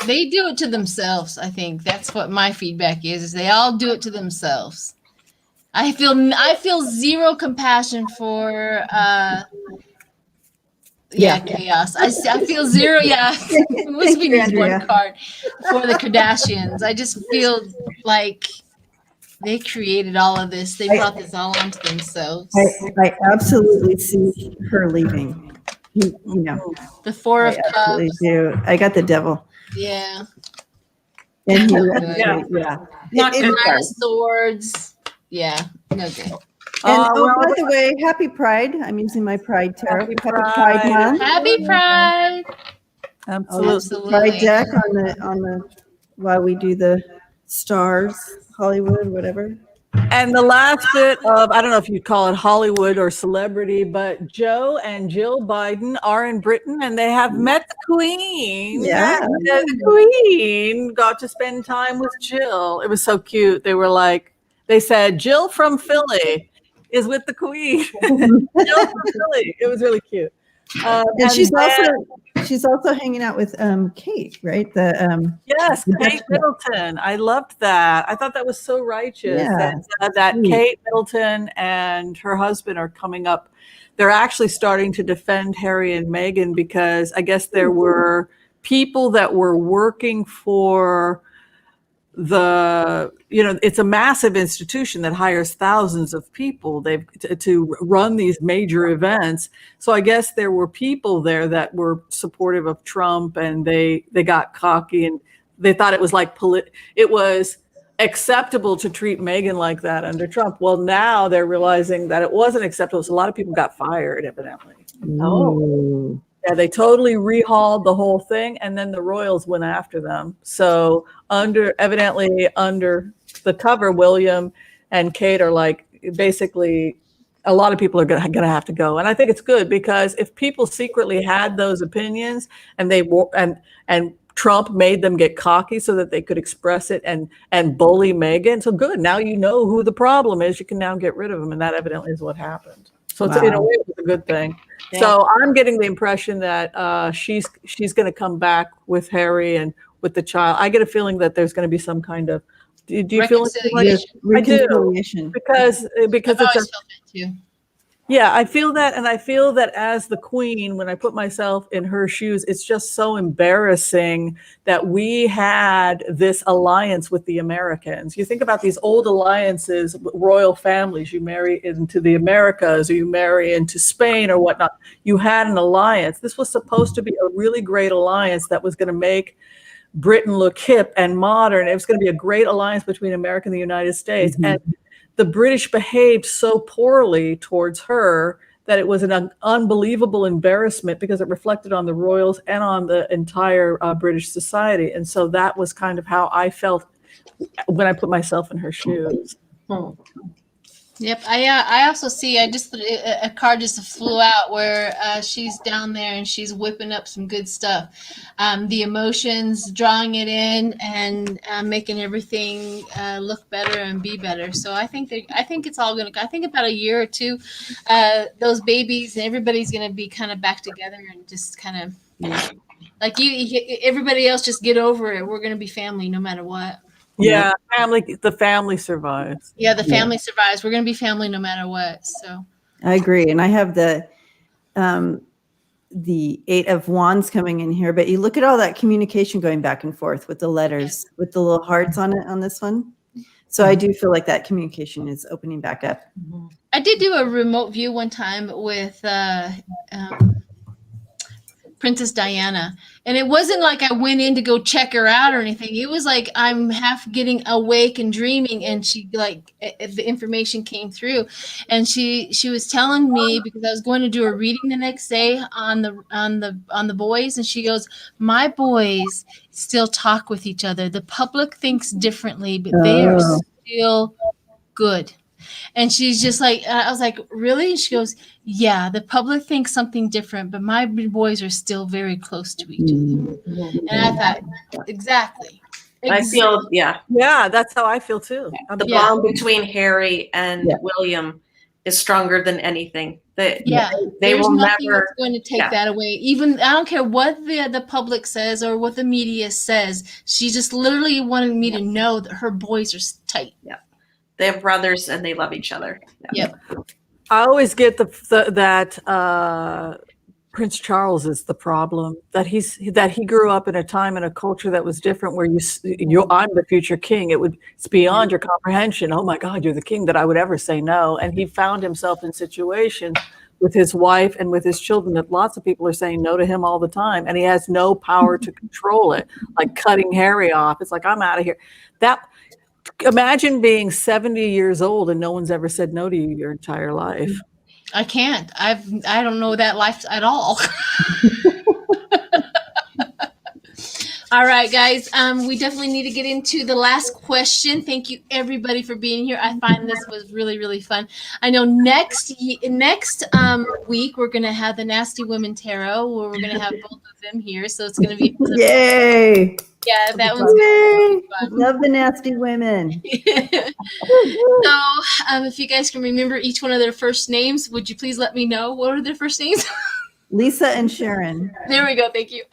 they do it to themselves. I think that's what my feedback is they all do it to themselves. I feel zero compassion for chaos. I feel zero. We need one card for the Kardashians. I just feel like they created all of this. They brought this all onto themselves. I absolutely see her leaving. The Four of Cups. Absolutely do. I got the devil. Yeah. And Not good. Swords. Yeah. No good. And by the way, happy Pride. I'm using my Pride tarot. Happy Pride month. Happy Pride. Absolutely. Pride deck on the while we do the stars, Hollywood, whatever. And the last bit of, I don't know if you'd call it Hollywood or celebrity, but Joe and Jill Biden are in Britain and they have met the Queen. Yeah. The Queen got to spend time with Jill. It was so cute. They said, Jill from Philly is with the Queen. Jill from Philly. It was really cute. And she's also hanging out with Kate, right? Yes, Kate Middleton. I loved that. I thought that was so righteous. Yeah. That Kate Middleton and her husband are coming up. They're actually starting to defend Harry and Meghan because I guess there were people that were working for it's a massive institution that hires thousands of people to run these major events. So I guess there were people there that were supportive of Trump and they got cocky and they thought it was like it was acceptable to treat Meghan like that under Trump. Well, now they're realizing that it wasn't acceptable. So a lot of people got fired, evidently. Oh. Yeah, they totally rehauled the whole thing, and then the royals went after them. So evidently under the cover, William and Kate are like, basically, a lot of people are gonna have to go. And I think it's good, because if people secretly had those opinions and and Trump made them get cocky so that they could express it and bully Meghan, so good. Now you know who the problem is. You can now get rid of them, and that evidently is what happened. So it's, in a way, it's a good thing. Yeah. So I'm getting the impression that she's going to come back with Harry and with the child. I get a feeling that there's going to be some kind of. Do you feel like I do? Because I've it's always felt that too. Yeah, I feel that, and I feel that as the queen, when I put myself in her shoes, it's just so embarrassing that we had this alliance with the Americans. You think about these old alliances, royal families, you marry into the Americas or you marry into Spain or whatnot. You had an alliance. This was supposed to be a really great alliance that was going to make Britain look hip and modern. It was going to be a great alliance between America and the United States. Mm-hmm. And the British behaved so poorly towards her that it was an unbelievable embarrassment, because it reflected on the royals and on the entire British society. And so that was kind of how I felt when I put myself in her shoes. Yep. I also see, a card just flew out where she's down there and she's whipping up some good stuff. The emotions, drawing it in, and making everything look better and be better. So I think it's all going to, I think about a year or two, those babies and everybody's going to be kind of back together and just kind of like everybody else, just get over it. We're going to be family no matter what. Yeah, the family survives. Yeah, the family survives. We're going to be family no matter what. So I agree. And I have the 8 of Wands coming in here, but you look at all that communication going back and forth with the letters, with the little hearts on it on this one. So I do feel like that communication is opening back up. I did do a remote view one time with Princess Diana, and it wasn't like I went in to go check her out or anything. It was like I'm half getting awake and dreaming, and she the information came through, and she was telling me, because I was going to do a reading the next day on the boys, and she goes, "My boys still talk with each other. The public thinks differently, but they are still good." And she's just like, I was like, really? And she goes, yeah, the public thinks something different, but my boys are still very close to each other. And I thought, exactly. I feel, yeah, that's how I feel too. The bond between Harry and William is stronger than anything. They will never going to take that away. Even, I don't care what the public says or what the media says. She just literally wanted me to know that her boys are tight. Yeah. They have brothers and they love each other. Yeah. Yep. I always get that Prince Charles is the problem, that he grew up in a time and a culture that was different, where I'm the future king. It's beyond your comprehension. Oh my God, you're the king, that I would ever say no. And he found himself in situations with his wife and with his children that lots of people are saying no to him all the time, and he has no power to control it, like cutting Harry off. It's like, I'm out of here. Imagine being 70 years old and no one's ever said no to you your entire life. I can't. I don't know that life at all. All right, guys. We definitely need to get into the last question. Thank you, everybody, for being here. I find this was really, really fun. I know next week we're going to have the Nasty Women Tarot, where we're going to have both of them here. So it's going to be yay. Yeah, that one's going to be fun. Love the Nasty Women. So, if you guys can remember each one of their first names, would you please let me know what are their first names? Lisa and Sharon. There we go. Thank you.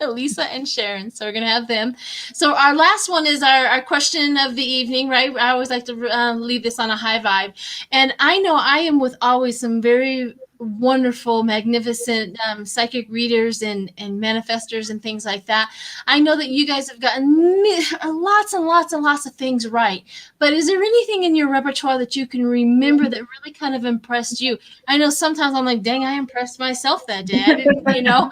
Lisa and Sharon. So we're going to have them. So our last one is our question of the evening, right? I always like to leave this on a high vibe. And I know I am with always some very wonderful, magnificent psychic readers and manifestors and things like that. I know that you guys have gotten lots and lots and lots of things right. But is there anything in your repertoire that you can remember that really kind of impressed you? I know sometimes I'm like, dang, I impressed myself that day. I didn't, you know.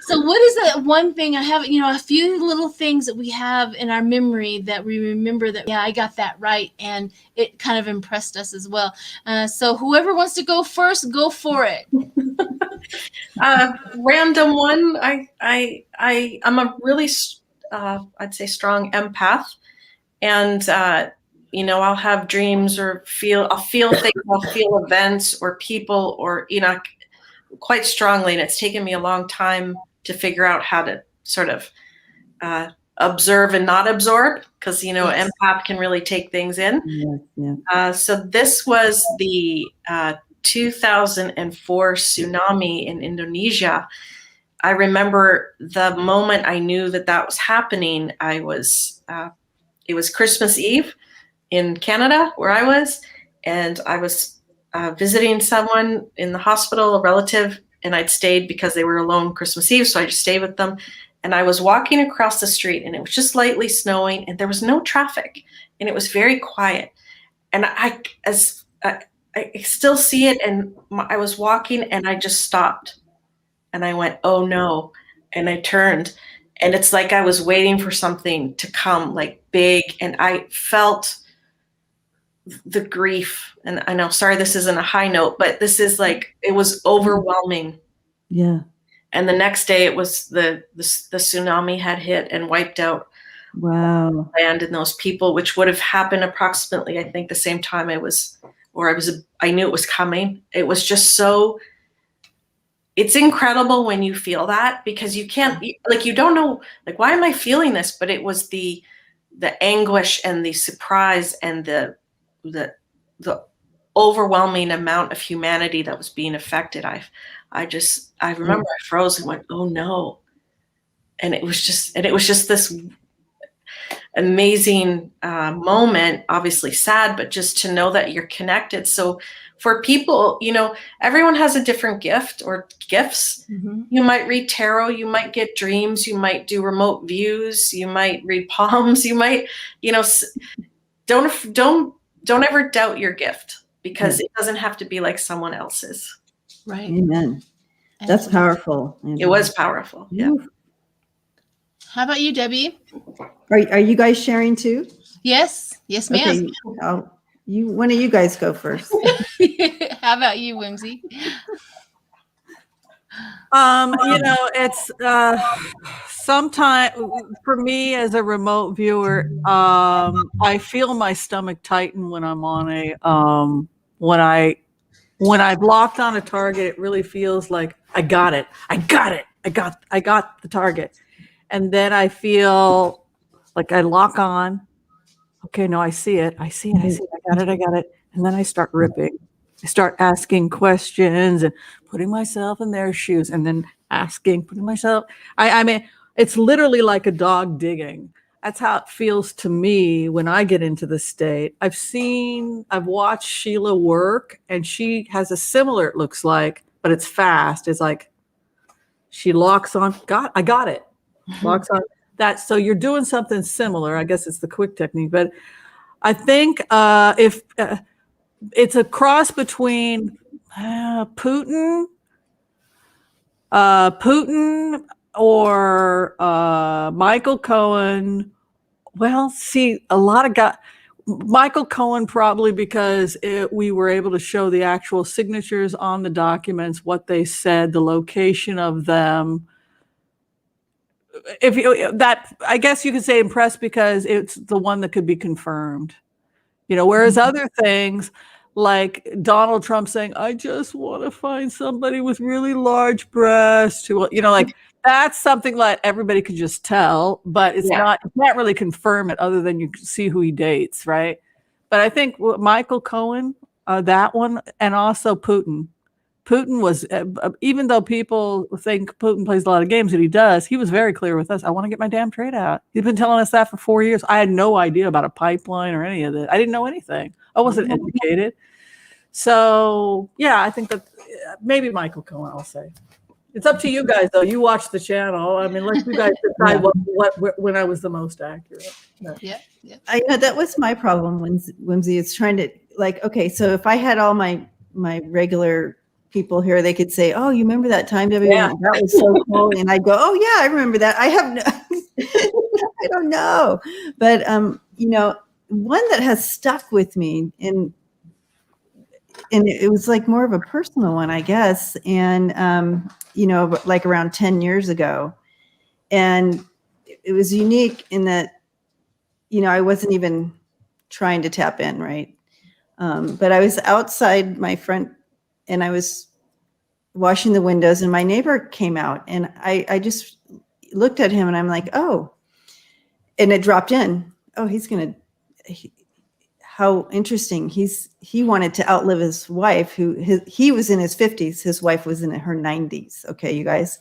So what is that one thing I have, a few little things that we have in our memory that we remember that, yeah, I got that right. And it kind of impressed us as well. So whoever wants to go first, go for it. Random one. I'm a really, I'd say, strong empath, and I'll have dreams or I'll feel things, I'll feel events or people, or quite strongly, and it's taken me a long time to figure out how to sort of observe and not absorb, because Yes. empath can really take things in. Yeah. So this was the 2004 tsunami in Indonesia. I remember the moment I knew that was happening. It was Christmas Eve in Canada, where I was, and I was visiting someone in the hospital, a relative, and I'd stayed because they were alone Christmas Eve, so I just stayed with them. And I was walking across the street, and it was just lightly snowing, and there was no traffic, and it was very quiet. And I still see it, and I was walking, and I just stopped, and I went, "Oh no!" And I turned, and it's like I was waiting for something to come, like big, and I felt the grief. And I know, sorry, this isn't a high note, but this is like, it was overwhelming. Yeah. And the next day, it was the tsunami had hit and wiped out Wow. land and those people, which would have happened approximately, I think, the same time I knew it was coming. It was just so, it's incredible when you feel that, because you can't, like, you don't know, like, why am I feeling this? But it was the anguish and the surprise and the overwhelming amount of humanity that was being affected. I remember I froze and went, "Oh no." And it was just this amazing moment, obviously sad, but just to know that you're connected. So for people, everyone has a different gift or gifts. Mm-hmm. You might read tarot, you might get dreams, you might do remote views, you might read palms, you might, don't ever doubt your gift, because it doesn't have to be like someone else's. Right. Amen. That's powerful. It was powerful. Yeah. How about you, Debbie? Are you guys sharing too? Yes, ma'am. Okay. One of you guys go first. How about you, Whimsy? It's sometimes for me as a remote viewer, I feel my stomach tighten when I'm on when I've locked on a target. It really feels like I got it. I got the target. And then I feel like I lock on. Okay, no, I see it. I got it. And then I start ripping. I start asking questions and putting myself in their shoes, and then putting myself. I mean, it's literally like a dog digging. That's how it feels to me when I get into the state. I've watched Sheila work, and she has a similar, it looks like, but it's fast. It's like she locks on, I got it. Locks on that. So you're doing something similar. I guess it's the quick technique, but I think if it's a cross between Putin or Michael Cohen. Well, see, a lot of guys. Michael Cohen, probably because we were able to show the actual signatures on the documents, what they said, the location of them. I guess you could say impressed because it's the one that could be confirmed. Whereas other things like Donald Trump saying, "I just want to find somebody with really large breasts," like that's something that everybody could just tell, but it's not, you can't really confirm it other than you see who he dates, right? But I think Michael Cohen, that one, and also Putin was, even though people think Putin plays a lot of games, and he does, he was very clear with us. I want to get my damn trade out. He's been telling us that for 4 years. I had no idea about a pipeline or any of that. I didn't know anything. I wasn't educated. So yeah, I think that maybe Michael Cohen, I'll say. It's up to you guys, though. You watch the channel. I mean, let you guys decide when I was the most accurate. No. Yeah. I know that was my problem when Whimsy is trying to, like, okay, so if I had all my regular people here, they could say, "Oh, you remember that time, Debbie? Yeah. That was so cool." And I go, "Oh yeah, I remember that." I have no, I don't know, but you know, one that has stuck with me, and it was like more of a personal one, I guess, and you know, like around 10 years ago, and it was unique in that, you know, I wasn't even trying to tap in, right? But I was outside my front, and I was washing the windows, and my neighbor came out, and I just looked at him, and I'm like, oh, and it dropped in. Oh, how interesting. He wanted to outlive his wife, he was in his 50s. His wife was in her 90s. Okay, you guys.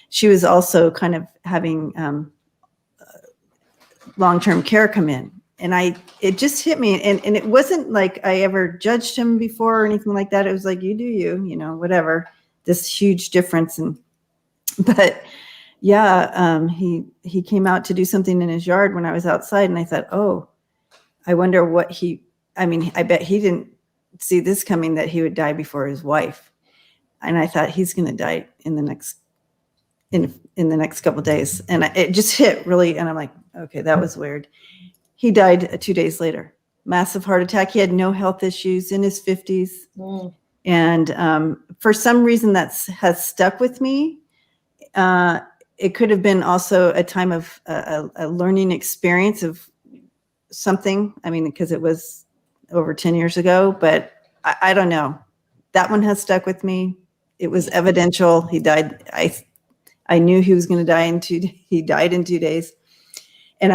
She was also kind of having long-term care come in. And it just hit me. And it wasn't like I ever judged him before or anything like that. It was like, you do you know, whatever. This huge difference. But yeah, he came out to do something in his yard when I was outside, and I thought, oh, I wonder what I bet he didn't see this coming, that he would die before his wife. And I thought, he's going to die in the next couple of days. And it just hit really. And I'm like, okay, that was weird. He died 2 days later, massive heart attack. He had no health issues, in his 50s. Mm. And for some reason has stuck with me. It could have been also a time of a learning experience of something. I mean, because it was over 10 years ago, but I don't know. That one has stuck with me. It was evidential. He died. I knew he was going to die he died in 2 days. And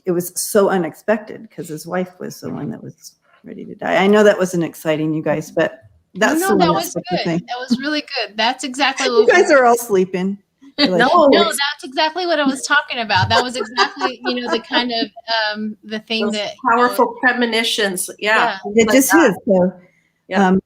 it was so unexpected, because his wife was the one that was ready to die. I know that wasn't exciting, you guys, but that's the one that was good. That was really good. That's exactly what you guys are all sleeping. Like, no, that's exactly what I was talking about. That was exactly, you know, the kind of the thing those that powerful premonitions. Yeah. It like just is. So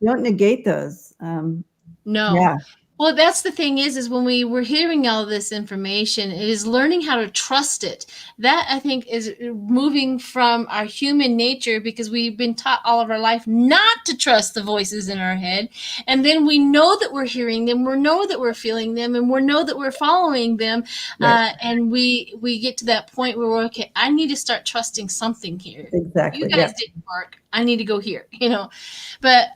don't negate those. No. Yeah. Well, that's the thing is when we were hearing all this information, it is learning how to trust it. That, I think, is moving from our human nature, because we've been taught all of our life not to trust the voices in our head. And then we know that we're hearing them, we know that we're feeling them, and we know that we're following them. Right. And we get to that point where we're, okay, I need to start trusting something here. Exactly. You guys didn't work. I need to go here, you know. But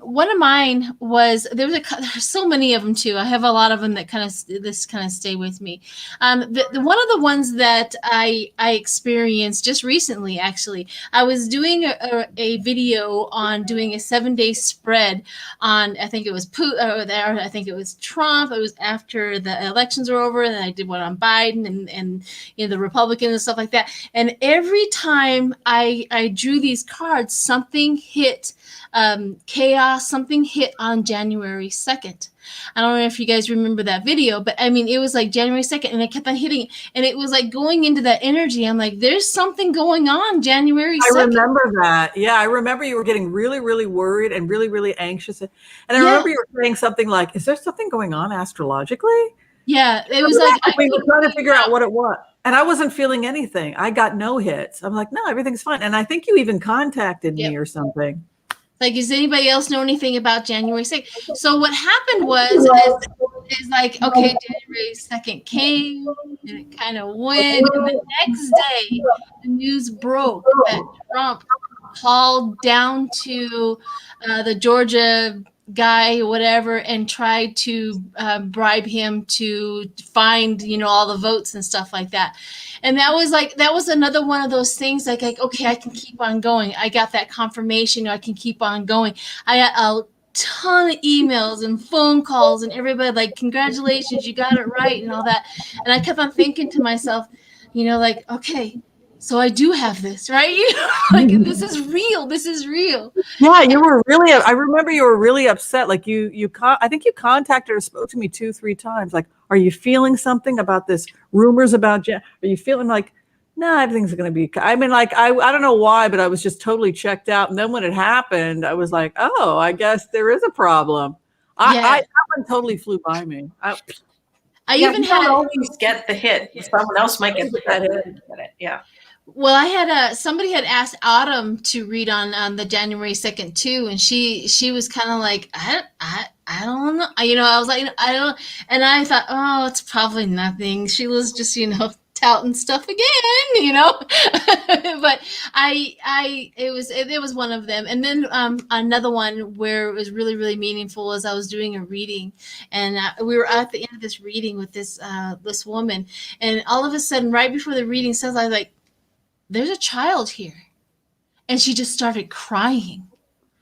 one of mine was, there's so many of them too. I have a lot of them that kind of stay with me. One of the ones that I experienced just recently, actually, I was doing a video on doing a 7-day spread on, I think it was I think it was Trump. It was after the elections were over, and then I did one on Biden and you know, the Republicans and stuff like that. And every time I drew these cards, something hit chaos, something hit on January 2nd. I don't know if you guys remember that video, but I mean, it was like January 2nd, and it kept on hitting, and it was like going into that energy. I'm like, there's something going on January 2nd. I remember that. Yeah, I remember you were getting really, really worried and really, really anxious. And I remember you were saying something like, is there something going on astrologically? Yeah, it was like we were trying to figure out what it was. And I wasn't feeling anything. I got no hits. I'm like, no, everything's fine. And I think you even contacted me or something. Like, does anybody else know anything about January 2nd? So what happened was, is like, okay, January 2nd came, and it kind of went. And the next day, the news broke that Trump called down to the Georgia guy, whatever, and tried to bribe him to find, you know, all the votes and stuff like that. And that was another one of those things like, okay, I can keep on going. I got that confirmation. I can keep on going. I got a ton of emails and phone calls, and everybody like, congratulations, you got it right, and all that. And I kept on thinking to myself, you know, like, okay, so I do have this, right? You know, like, this is real. This is real. Yeah, you were really, I remember you were really upset. Like I think you contacted or spoke to me 2-3 times. Like, are you feeling something about this rumors about are you feeling like, no, everything's going to be, I mean, like, I don't know why, but I was just totally checked out. And then when it happened, I was like, oh, I guess there is a problem. That one totally flew by me. I even don't always get the hit. Someone else might get the hit. Yeah. Well, I had somebody had asked Autumn to read on the January 2nd too, and she was kind of like, I don't know, I was like, I don't, and I thought, oh, it's probably nothing. Sheila's just touting stuff again, but it was one of them. And then another one where it was really, really meaningful was I was doing a reading, and we were at the end of this reading with this woman, and all of a sudden, right before the reading says, I was like, there's a child here. And she just started crying.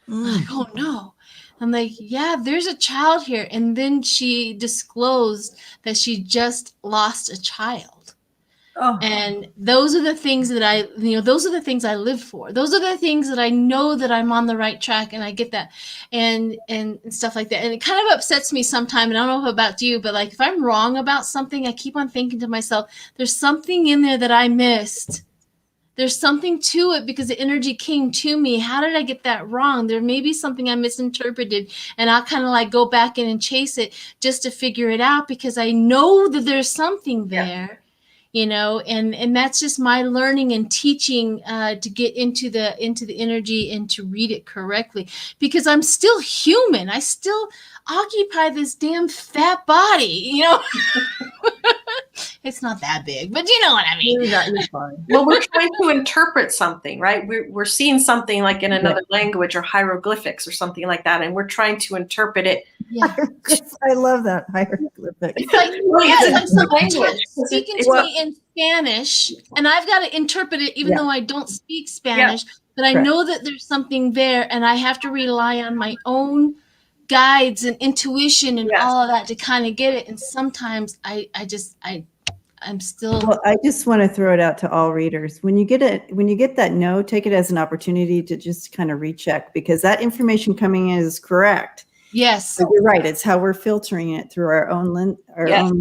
I'm like, oh no. I'm like, yeah, there's a child here. And then she disclosed that she just lost a child. Oh. And those are the things that those are the things I live for. Those are the things that I know that I'm on the right track, and I get that and stuff like that. And it kind of upsets me sometimes. And I don't know about you, but like if I'm wrong about something, I keep on thinking to myself, there's something in there that I missed. There's something to it because the energy came to me. How did I get that wrong? There may be something I misinterpreted, and I'll kind of like go back in and chase it just to figure it out because I know that there's something there, and that's just my learning and teaching to get into the energy and to read it correctly because I'm still human. I still occupy this damn fat body, It's not that big, but you know what I mean. You're fine. Well, we're trying to interpret something, right? We're seeing something like in another language or hieroglyphics or something like that, and we're trying to interpret it. Yeah. I love that hieroglyphics. It's like somebody speaking to me in Spanish, and I've got to interpret it even though I don't speak Spanish, but I know that there's something there, and I have to rely on my own guides and intuition and all of that to kind of get it. And sometimes I'm still. Well, I just want to throw it out to all readers. When you get that no, take it as an opportunity to just kind of recheck because that information coming in is correct. Yes, but you're right. It's how we're filtering it through our own own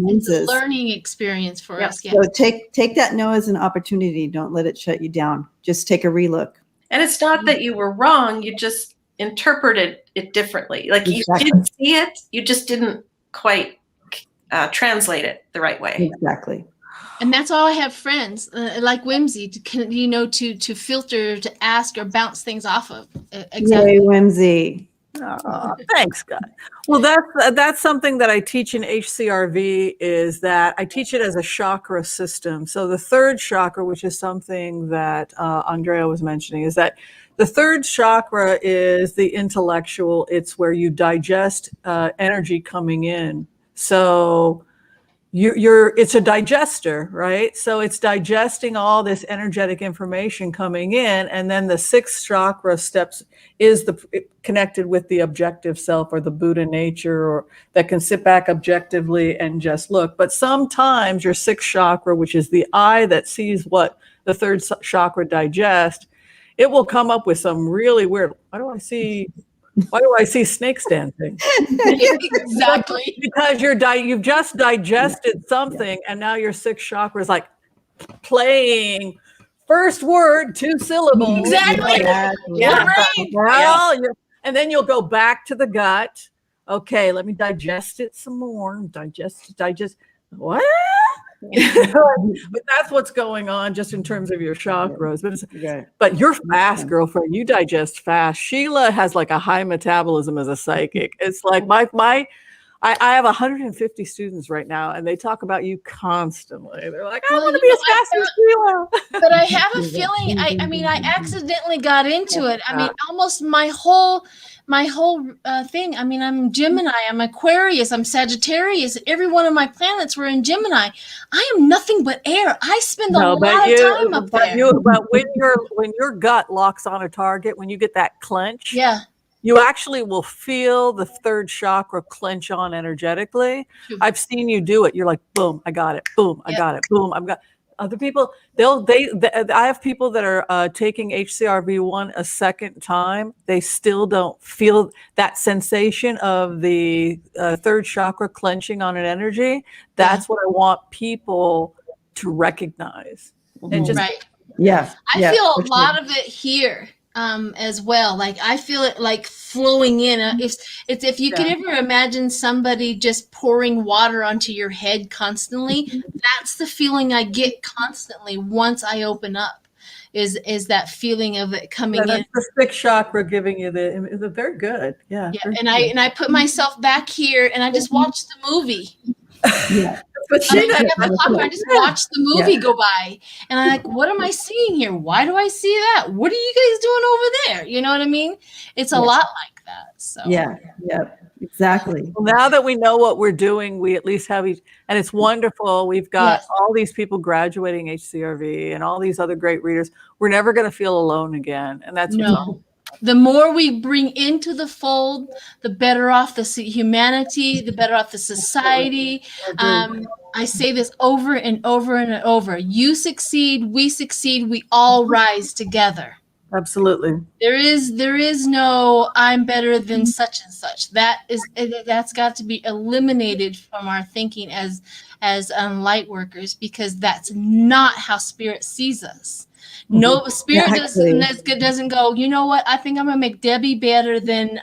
lenses. It's a learning experience for us. So take that no as an opportunity. Don't let it shut you down. Just take a relook. And it's not that you were wrong. You just interpreted it differly. Like you did see it, you just didn't quite translate it the right way. Exactly. And that's all I have friends like Whimsy to filter, to ask or bounce things off of. Exactly. Yay, Whimsy. Oh, thanks, God. Well, that's something that I teach in HCRV is that I teach it as a chakra system. So the third chakra, which is something that Andrea was mentioning, is that the third chakra is the intellectual. It's where you digest energy coming in. So it's a digester, right? So it's digesting all this energetic information coming in. And then the sixth chakra is connected with the objective self or the Buddha nature, or that can sit back objectively and just look. But sometimes your sixth chakra, which is the eye that sees what the third chakra digests, it will come up with some really weird, why do I see snakes dancing? Exactly. Because you've just digested something, and now your sixth chakra is like playing first word, 2 syllables. Exactly. And then you'll go back to the gut. Okay, let me digest it some more. Digest. What? But that's what's going on just in terms of your chakras. But you're fast, girlfriend. You digest fast. Sheila has like a high metabolism as a psychic. It's like I have 150 students right now, and they talk about you constantly. They're like, I want to be as fast as Sheila. But I have a feeling, I accidentally got into it. I mean, almost my whole thing. I mean, I'm Gemini, I'm Aquarius, I'm Sagittarius. Every one of my planets were in Gemini. I am nothing but air. I spend a lot of time up there. But when your gut locks on a target, when you get that clench, you actually will feel the third chakra clench on energetically. I've seen you do it. You're like, boom, I got it. Boom, I got it. Boom, I've got. Other people, I have people that are taking HCRV1 a second time. They still don't feel that sensation of the third chakra clenching on an energy. That's what I want people to recognize. And just Right. Yeah. I yeah, feel a for sure. lot of it here as well. Like I feel it like flowing in. If you could ever imagine somebody just pouring water onto your head constantly, that's the feeling I get constantly once I open up. Is that feeling of it coming in? That's the sixth chakra giving you the very good. Yeah. Yeah, and I put myself back here and I just watch the movie. Yeah. But she I just watch the movie go by, and I'm like, what am I seeing here? Why do I see that? What are you guys doing over there? You know what I mean? It's a lot like that. So Yeah. Exactly. Well, now that we know what we're doing, we at least have and it's wonderful. We've got all these people graduating HCRV and all these other great readers. We're never going to feel alone again. And that's what's awesome. The more we bring into the fold, the better off the humanity, the better off the society. I say this over and over and over. You succeed, we succeed, we all rise together. Absolutely. There is no I'm better than such and such. That's got to be eliminated from our thinking as light workers, because that's not how spirit sees us. No, spirit doesn't go, you know what? I think I'm gonna make Debbie better than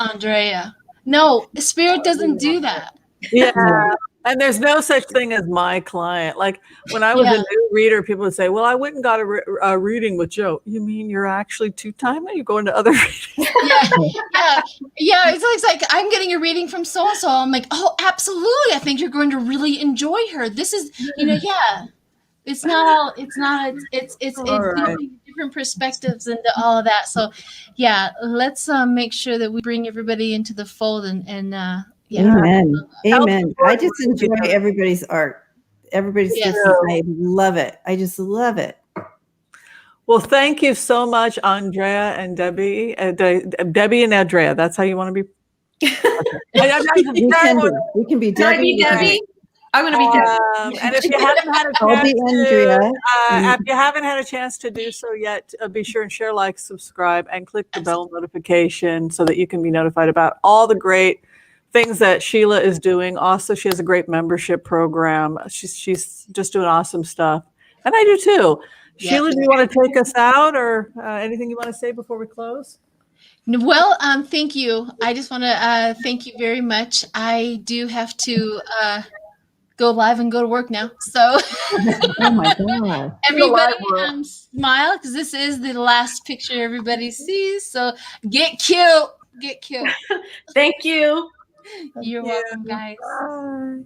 Andrea. No, spirit doesn't do that. Yeah. And there's no such thing as my client. Like when I was a new reader, people would say, well, I went and got a reading with Joe. You mean you're actually two-time? You're going to other readings? Yeah. It's like I'm getting a reading from so-and-so. I'm like, oh, absolutely. I think you're going to really enjoy her. This is, it's different perspectives into all of that. So let's make sure that we bring everybody into the fold and Amen. I just enjoy everybody's art. Everybody's I love it. I just love it. Well, thank you so much, Andrea and Debbie. Debbie and Andrea. That's how you want to be. We can be Debbie. Debbie? I'm going to be Debbie. And if you haven't had a chance if you haven't had a chance to do so yet, be sure and share, like, subscribe, and click the bell notification so that you can be notified about all the great things that Sheila is doing. Also, she has a great membership program. She's just doing awesome stuff. And I do too. Sheila, do you want to take us out, or anything you want to say before we close? Well, thank you. I just want to thank you very much. I do have to go live and go to work now. So oh my God. Everybody smile, because this is the last picture everybody sees. So get cute. Get cute. Thank you. You're welcome, guys. Bye.